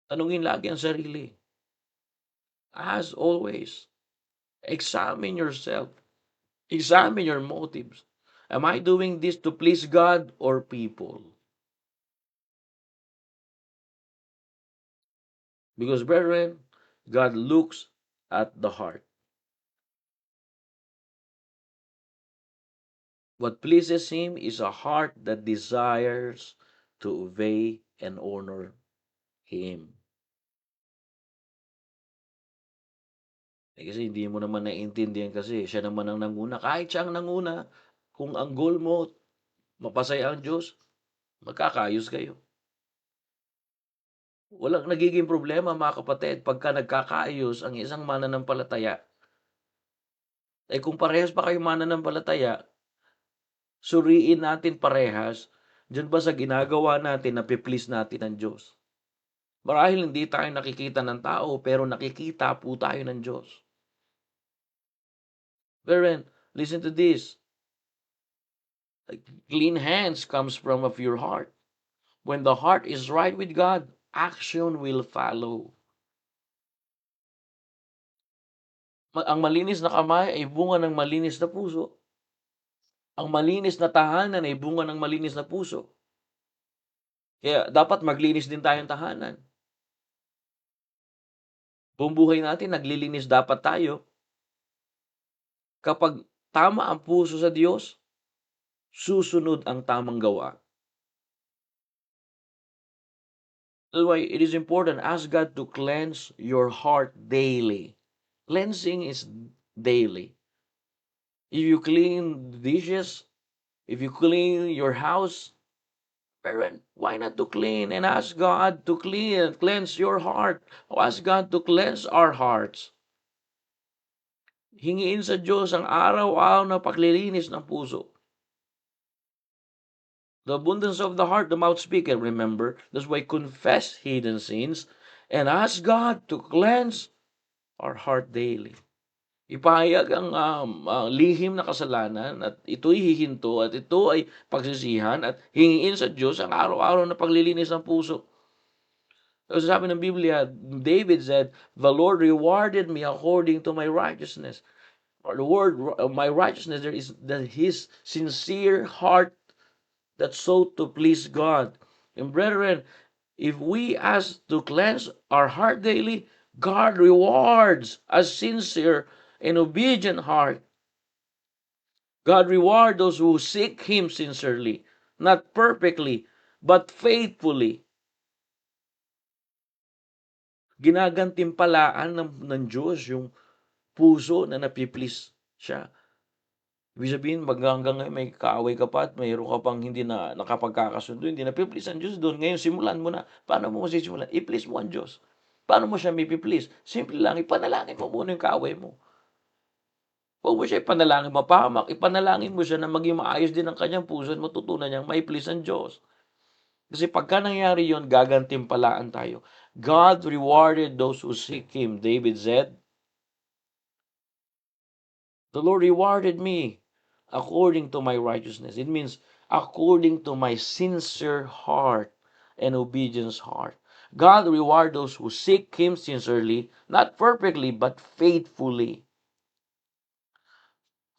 Tanungin lagi ang sarili. As always, examine yourself. Examine your motives. Am I doing this to please God or people? Because, brethren, God looks at the heart. What pleases Him is a heart that desires to obey and honor Him. Kasi hindi mo naman naiintindihan kasi siya naman ang nanguna. Kahit siya ang nanguna, kung ang goal mo, mapasaya ang Diyos, magkakayos kayo. Walang nagiging problema, mga kapatid, pagka nagkakaayos ang isang mananampalataya. Kung parehas pa kayo mananampalataya, suriin natin parehas, dyan ba sa ginagawa natin na please natin ang Diyos? Marahil hindi tayo nakikita ng tao, pero nakikita po tayo ng Diyos. Brethren, listen to this. Clean hands comes from a pure heart. When the heart is right with God, action will follow. Ang malinis na kamay ay bunga ng malinis na puso. Ang malinis na tahanan ay bunga ng malinis na puso. Kaya dapat maglinis din tayong tahanan. Buong buhay natin, naglilinis dapat tayo. Kapag tama ang puso sa Diyos, susunod ang tamang gawa. That's why it is important, ask God to cleanse your heart daily. Cleansing is daily. If you clean dishes, if you clean your house, parent, why not to clean and ask God to cleanse your heart? Ask God to cleanse our hearts. Hingiin sa Diyos ang araw-araw na paglilinis ng puso. The abundance of the heart, the mouth speaketh, remember. That's why confess hidden sins and ask God to cleanse our heart daily. Ipahayag ang lihim na kasalanan at ito'y hihinto at ito ay pagsisihan at hingiin sa Diyos ang araw-araw na paglilinis ng puso. Kasi sabi ng Biblia, David said, the Lord rewarded me according to my righteousness. The word, my righteousness, there is his sincere heart that sought to please God. And brethren, if we ask to cleanse our heart daily, God rewards a sincere and obedient heart. God rewards those who seek Him sincerely, not perfectly, but faithfully. Ginagantimpalaan ng Diyos yung puso na napiplease siya. Ibig sabihin, hanggang ngayon may kaaway ka pa at mayroon ka pang hindi na nakapagkakasundo, hindi na please ang Diyos doon. Ngayon, simulan mo na. Paano mo masisimulan? I-please mo ang Diyos. Paano mo siya may please? Simple lang, ipanalangin mo muna yung kaaway mo. Huwag mo siya ipanalangin mapahamak. Ipanalangin mo siya na maging maayos din ang kanyang puso at matutunan niyang may please ang Diyos. Kasi pagka nangyari yun, gagantimpalaan tayo. God rewarded those who seek Him. David said, the Lord rewarded me according to my righteousness. It means according to my sincere heart and obedience heart. God reward those who seek Him sincerely, not perfectly, but faithfully.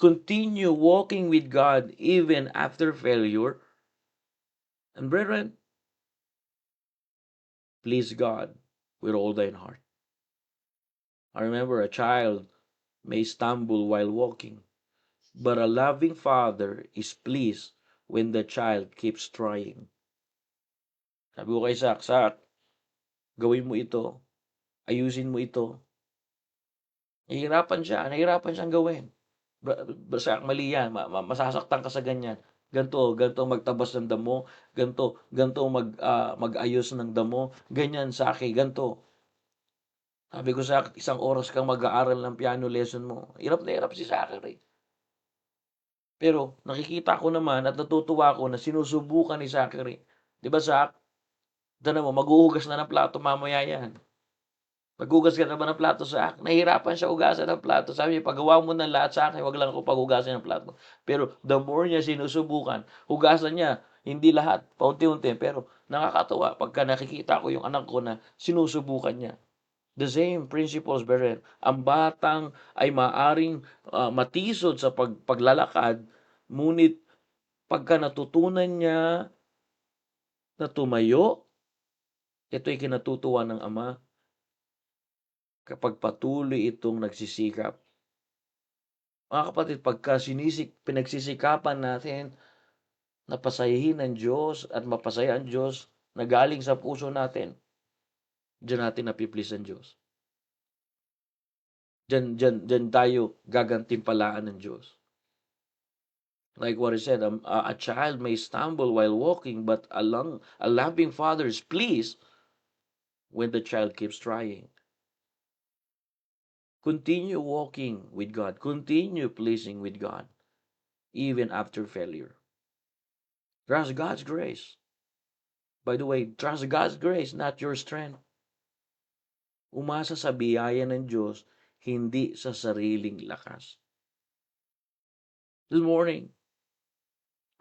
Continue walking with God even after failure. And brethren, please God with all thine heart. I remember a child may stumble while walking, but a loving father is pleased when the child keeps trying. Sabi ko kay Sak, gawin mo ito, ayusin mo ito. Nahihirapan siyang gawin. Sak, mali yan, masasaktan ka sa ganyan. Ganto magtabas ng damo, ganto mag-ayos ng damo, ganyan sa akin, ganto. Sabi ko sa isang oras kang mag-aaral ng piano lesson mo. Hirap na hirap si Zachary. Pero nakikita ko naman at natutuwa ko na sinusubukan ni Zachary. Di ba, Zach? Dana mo, maghuhugas na ng plato mamaya yan. Maghugas ka na ba ng plato sa akin? Nahihirapan siya hugasan ng plato. Sabi niya, pagawa mo ng lahat sa akin, wag lang ako paghugasan ng plato. Pero the more niya sinusubukan, hugasan niya, hindi lahat, paunti-unti. Pero nakakatawa pagka nakikita ko yung anak ko na sinusubukan niya. The same principles, brethren. Ang batang ay maaring matisod sa paglalakad, ngunit pagka natutunan niya na tumayo, ito'y kinatutuwa ng Ama kapag patuloy itong nagsisikap. Mga kapatid, pagka pinagsisikapan natin na pasayahin ng Diyos at mapasaya ang Diyos na galing sa puso natin, diyan natin napiplease ang Diyos. Diyan tayo gagantimpalaan ng Diyos. Like what I said, a child may stumble while walking, but a loving father is pleased when the child keeps trying. Continue walking with God. Continue pleasing with God, even after failure. Trust God's grace. By the way, trust God's grace, not your strength. Umasa sa biyaya ng Diyos, hindi sa sariling lakas. This morning,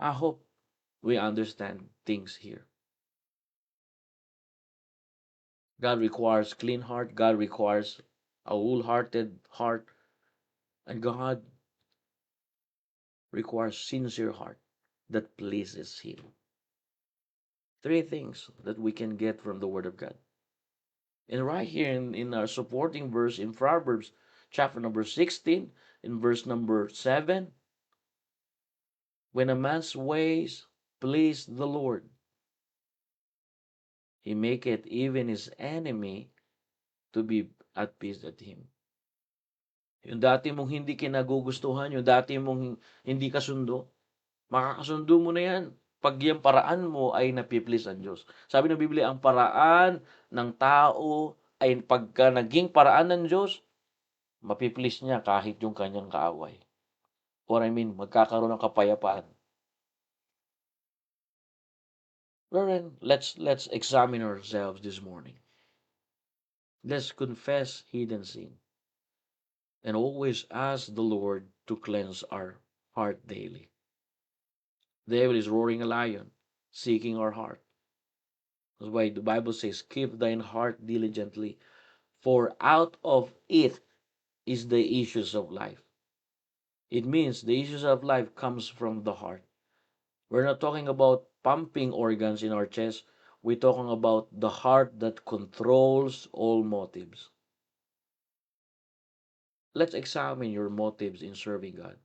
I hope we understand things here. God requires clean heart. God requires a wholehearted heart. And God requires sincere heart that pleases Him. Three things that we can get from the Word of God. And right here in our supporting verse in Proverbs chapter number 16, in verse number 7, when a man's ways please the Lord, He maketh even his enemy to be at peace at him. Yung dati mong hindi kinagugustuhan, yung dati mong hindi kasundo, makakasundo mo na yan. Pag yung paraan mo ay napiplease ang Diyos. Sabi ng Biblia, ang paraan ng tao ay pagka naging paraan ng Diyos, mapiplease niya kahit yung kanyang kaaway. Or magkakaroon ng kapayapaan. Brethren, let's examine ourselves this morning. Let's confess hidden sin. And always ask the Lord to cleanse our heart daily. The devil is roaring a lion, seeking our heart. That's why the Bible says, keep thine heart diligently, for out of it is the issues of life. It means the issues of life comes from the heart. We're not talking about pumping organs in our chest. We're talking about the heart that controls all motives. Let's examine your motives in serving God.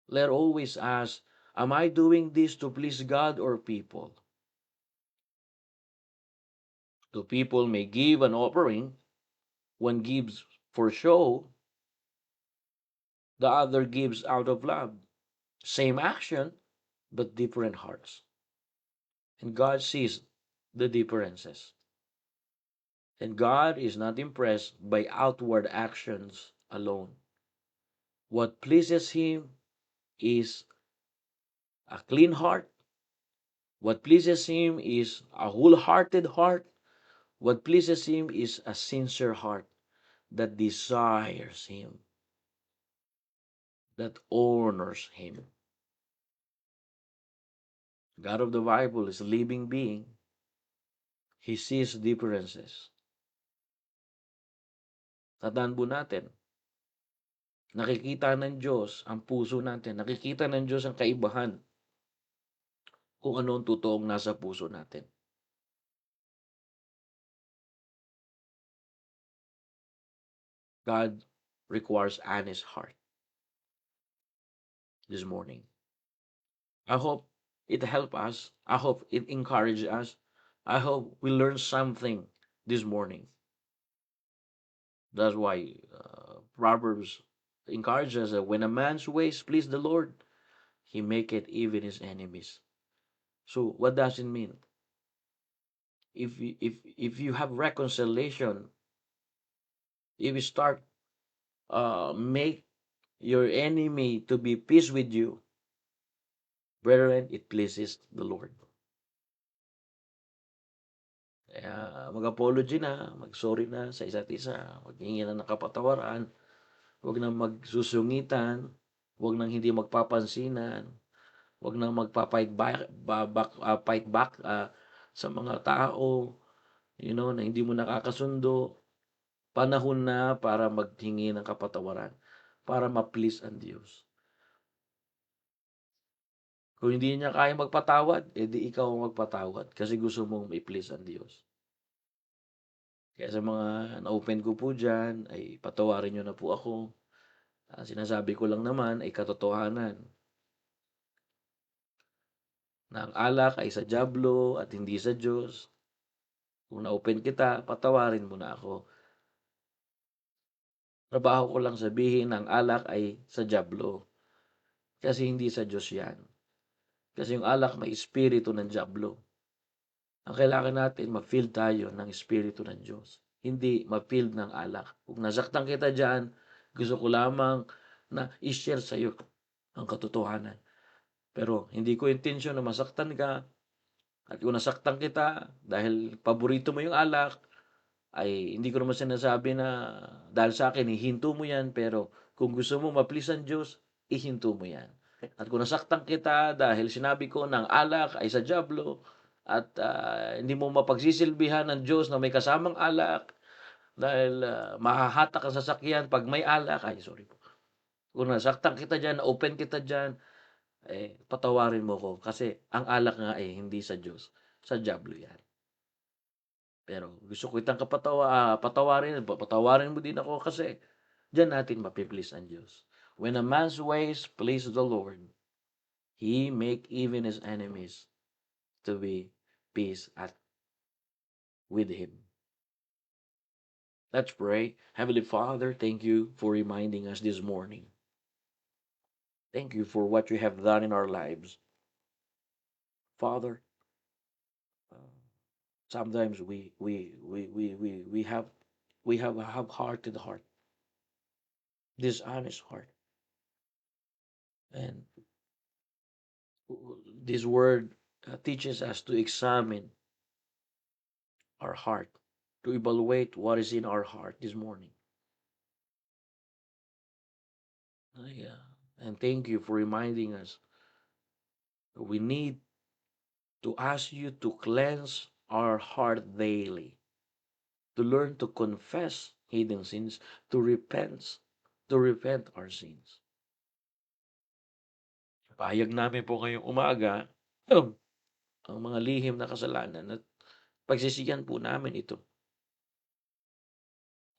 Let always ask, am I doing this to please God or people? The people may give an offering. One gives for show, the other gives out of love. Same action, but different hearts. And God sees the differences. And God is not impressed by outward actions alone. What pleases Him is a clean heart. What pleases Him is a wholehearted heart. What pleases Him is a sincere heart that desires Him, that honors Him. God of the Bible is a living being. He sees differences. Tandaan po natin, Nakikita ng Diyos ang puso natin. Nakikita ng Diyos ang kaibahan kung ano ang totoong nasa puso natin. God requires honest heart this morning. I hope it helped us. I hope it encouraged us. I hope we learned something this morning. That's why Proverbs encourages us that when a man's ways please the Lord, he maketh even his enemies. So what does it mean? If you have reconciliation, if you start make your enemy to be peace with you, brethren, it pleases the Lord. Kaya mag-apology na, mag-sorry na sa isa't isa, maghingi na ng kapatawaran, huwag na magsusungitan, huwag nang hindi magpapansinan, huwag nang fight back sa mga tao, na hindi mo nakakasundo. Panahon na para maghingi ng kapatawaran, para ma-please ang Diyos. Kung hindi niya kaya magpatawad, edi ikaw ang magpatawad kasi gusto mong i-please ang Diyos. Kaya sa mga na-open ko po dyan, ay patawarin nyo na po ako. Sinasabi ko lang naman ay katotohanan na ang alak ay sa dyablo at hindi sa Diyos. Kung na-open kita, patawarin mo na ako. Trabaho ko lang sabihin na ang alak ay sa dyablo. Kasi hindi sa Diyos yan. Kasi yung alak may espiritu ng dyablo. Ang kailangan natin, ma-feel tayo ng espiritu ng Diyos. Hindi ma-feel ng alak. Kung nasaktan kita dyan, gusto ko lamang na i-share sa iyo ang katotohanan. Pero hindi ko intensyon na masaktan ka. At kung nasaktan kita dahil paborito mo yung alak, ay hindi ko naman sinasabi na dahil sa akin, ihinto mo yan. Pero kung gusto mo ma-please ang Diyos, ihinto mo yan. At kung nasaktan kita dahil sinabi ko ng alak ay sa dyablo, at hindi mo mapagsisilbihan ng Diyos na may kasamang alak, dahil mahahatak ang sasakyan pag may alak, ay sorry po. Kung nasaktan kita dyan, open kita dyan, patawarin mo ko. Kasi ang alak nga hindi sa Diyos, sa dyablo yan. Pero gusto ko itang patawarin mo din ako kasi diyan natin mapiplease ang Diyos. When a man's ways please the Lord, he make even his enemies to be peace at with him. Let's pray. Heavenly Father, thank you for reminding us this morning. Thank you for what you have done in our lives. Father, sometimes we have a half-hearted heart, dishonest heart. And this word teaches us to examine our heart, to evaluate what is in our heart this morning. And thank you for reminding us that we need to ask you to cleanse our heart daily, to learn to confess hidden sins, to repent our sins. Pahayag namin po ngayong umaga ang mga lihim na kasalanan at pagsisiyan po namin ito.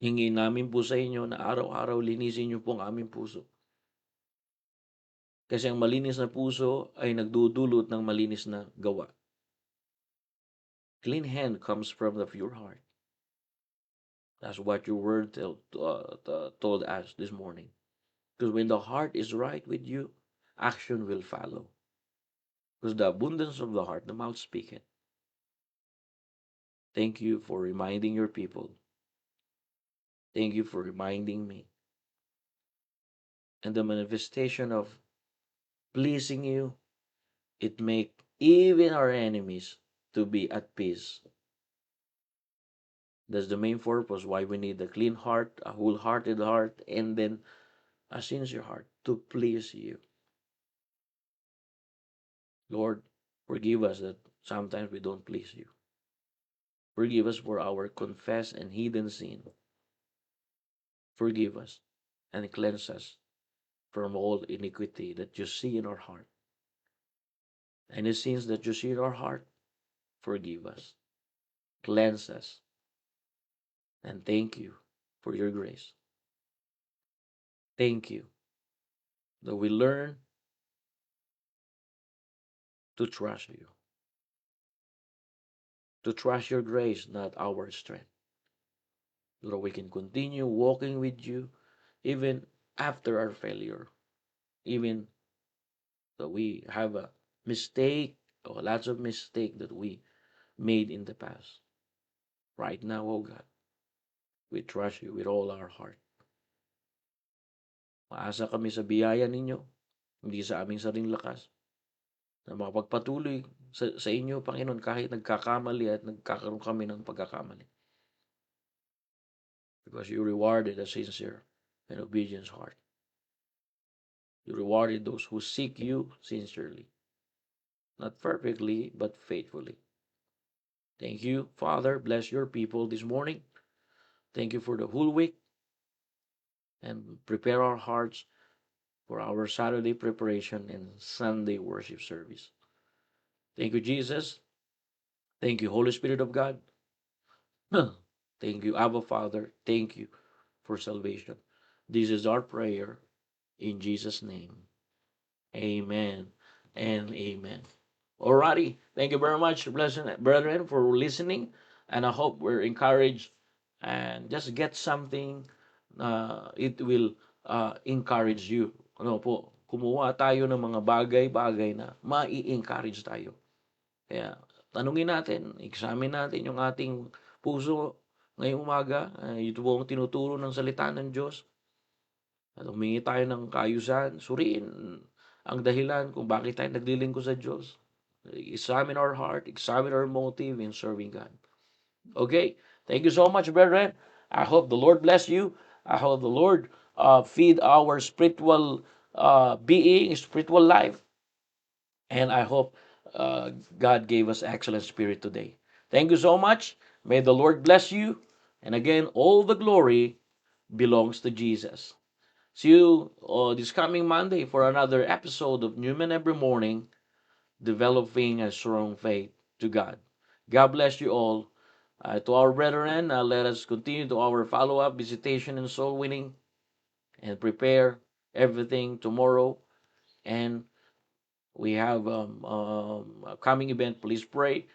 Hingi namin po sa inyo na araw-araw linisin niyo po ang aming puso. Kasi ang malinis na puso ay nagdudulot ng malinis na gawa. Clean hand comes from the pure heart. That's what your word told us this morning. Because when the heart is right with you, action will follow. Because the abundance of the heart, the mouth speaketh. Thank you for reminding your people. Thank you for reminding me. And the manifestation of pleasing you, it make even our enemies to be at peace. That's the main purpose why we need a clean heart, a wholehearted heart, and then a sincere heart to please you. Lord, forgive us that sometimes we don't please you. Forgive us for our confessed and hidden sin. Forgive us and cleanse us from all iniquity that you see in our heart. Any sins that you see in our heart, forgive us, cleanse us, and thank you for your grace. Thank you that we learn to trust you, to trust your grace, not our strength. Lord, we can continue walking with you even after our failure, even though we have a mistake or lots of mistake that we made in the past. Right now, oh God, we trust you with all our heart. Maasa kami sa biyaya ninyo, hindi sa aming sariling lakas, na makapagpatuloy sa inyo, Panginoon, kahit nagkakamali at nagkakaroon kami ng pagkakamali. Because you rewarded a sincere and obedient heart. You rewarded those who seek you sincerely. Not perfectly, but faithfully. Thank you, Father. Bless your people this morning. Thank you for the whole week. And prepare our hearts for our Saturday preparation and Sunday worship service. Thank you, Jesus. Thank you, Holy Spirit of God. Thank you, Abba Father. Thank you for salvation. This is our prayer in Jesus' name. Amen and amen. Alrighty. Thank you very much, blessed brethren, for listening. And I hope we're encouraged and just get something. It will encourage you. Ano po? Kumuha tayo ng mga bagay-bagay na mai-encourage tayo. Kaya tanungin natin, examine natin yung ating puso ngayong umaga. Ito po ang tinuturo ng salita ng Diyos. At humingi tayo ng kaayusan, suriin ang dahilan kung bakit tayo naglilingkod sa Diyos. Examine our heart, examine our motive in serving God. Okay? Thank you so much, brethren. I hope the Lord bless you. I hope the Lord feed our spiritual being, spiritual life. And I hope God gave us excellent spirit today. Thank you so much. May the Lord bless you. And again, all the glory belongs to Jesus. See you this coming Monday for another episode of Newman Every Morning, developing a strong faith to God. God bless you all. To our brethren, let us continue to our follow-up visitation and soul winning and prepare everything tomorrow. And we have a coming event, please pray.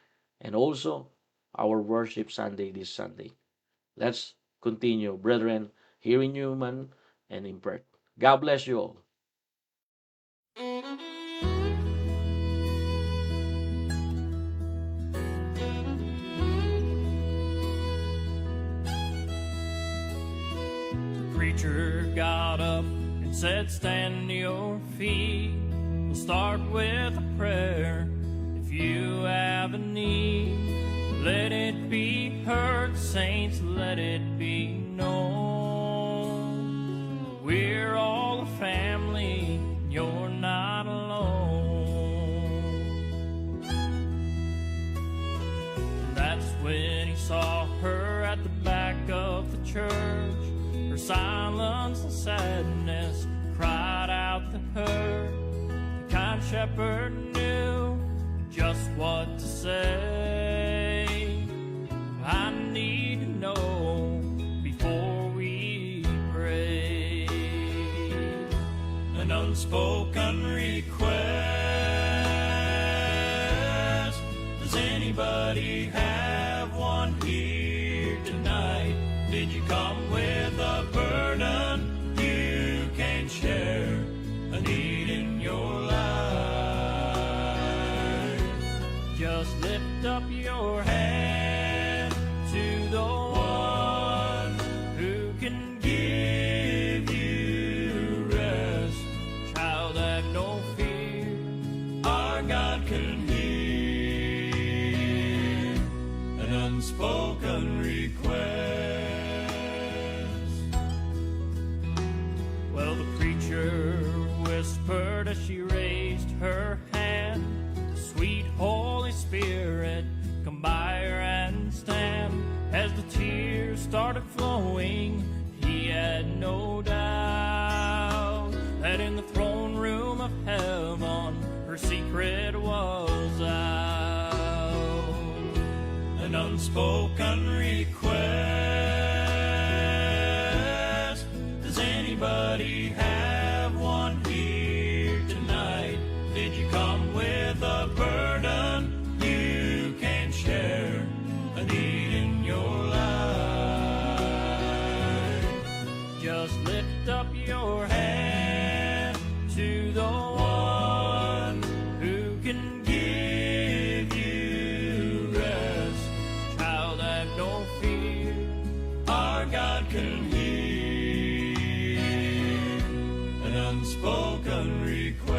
And also our worship Sunday this Sunday. Let's continue, brethren, here in Newman and in Perth. God bless you all. Preacher got up and said, stand to your feet. We'll start with a prayer. If you have a need, let it be heard, saints, let it be known. We're all a family, you're not alone. That's when he saw her at the back of the church. Her silence and sadness cried out to her. The kind shepherd knew just what to say. I need to know before we pray. An unspoken request. Does anybody have one here tonight? Did you come with a burden you can share? A need in your life? Just lift up your hand to the one who can give you rest. Child, have no fear, our God can hear an unspoken request. Well, the preacher whispered as she raised her hand, sweet Holy Spirit, come by her and stand. As the tears started flowing, he had no doubt that in every secret was out. An unspoken request. Does anybody have one here tonight? Did you come with a burden you can share? A need in your life. Just lift up your hand to the one who can give you rest. Child, have no fear. Our God can hear an unspoken request.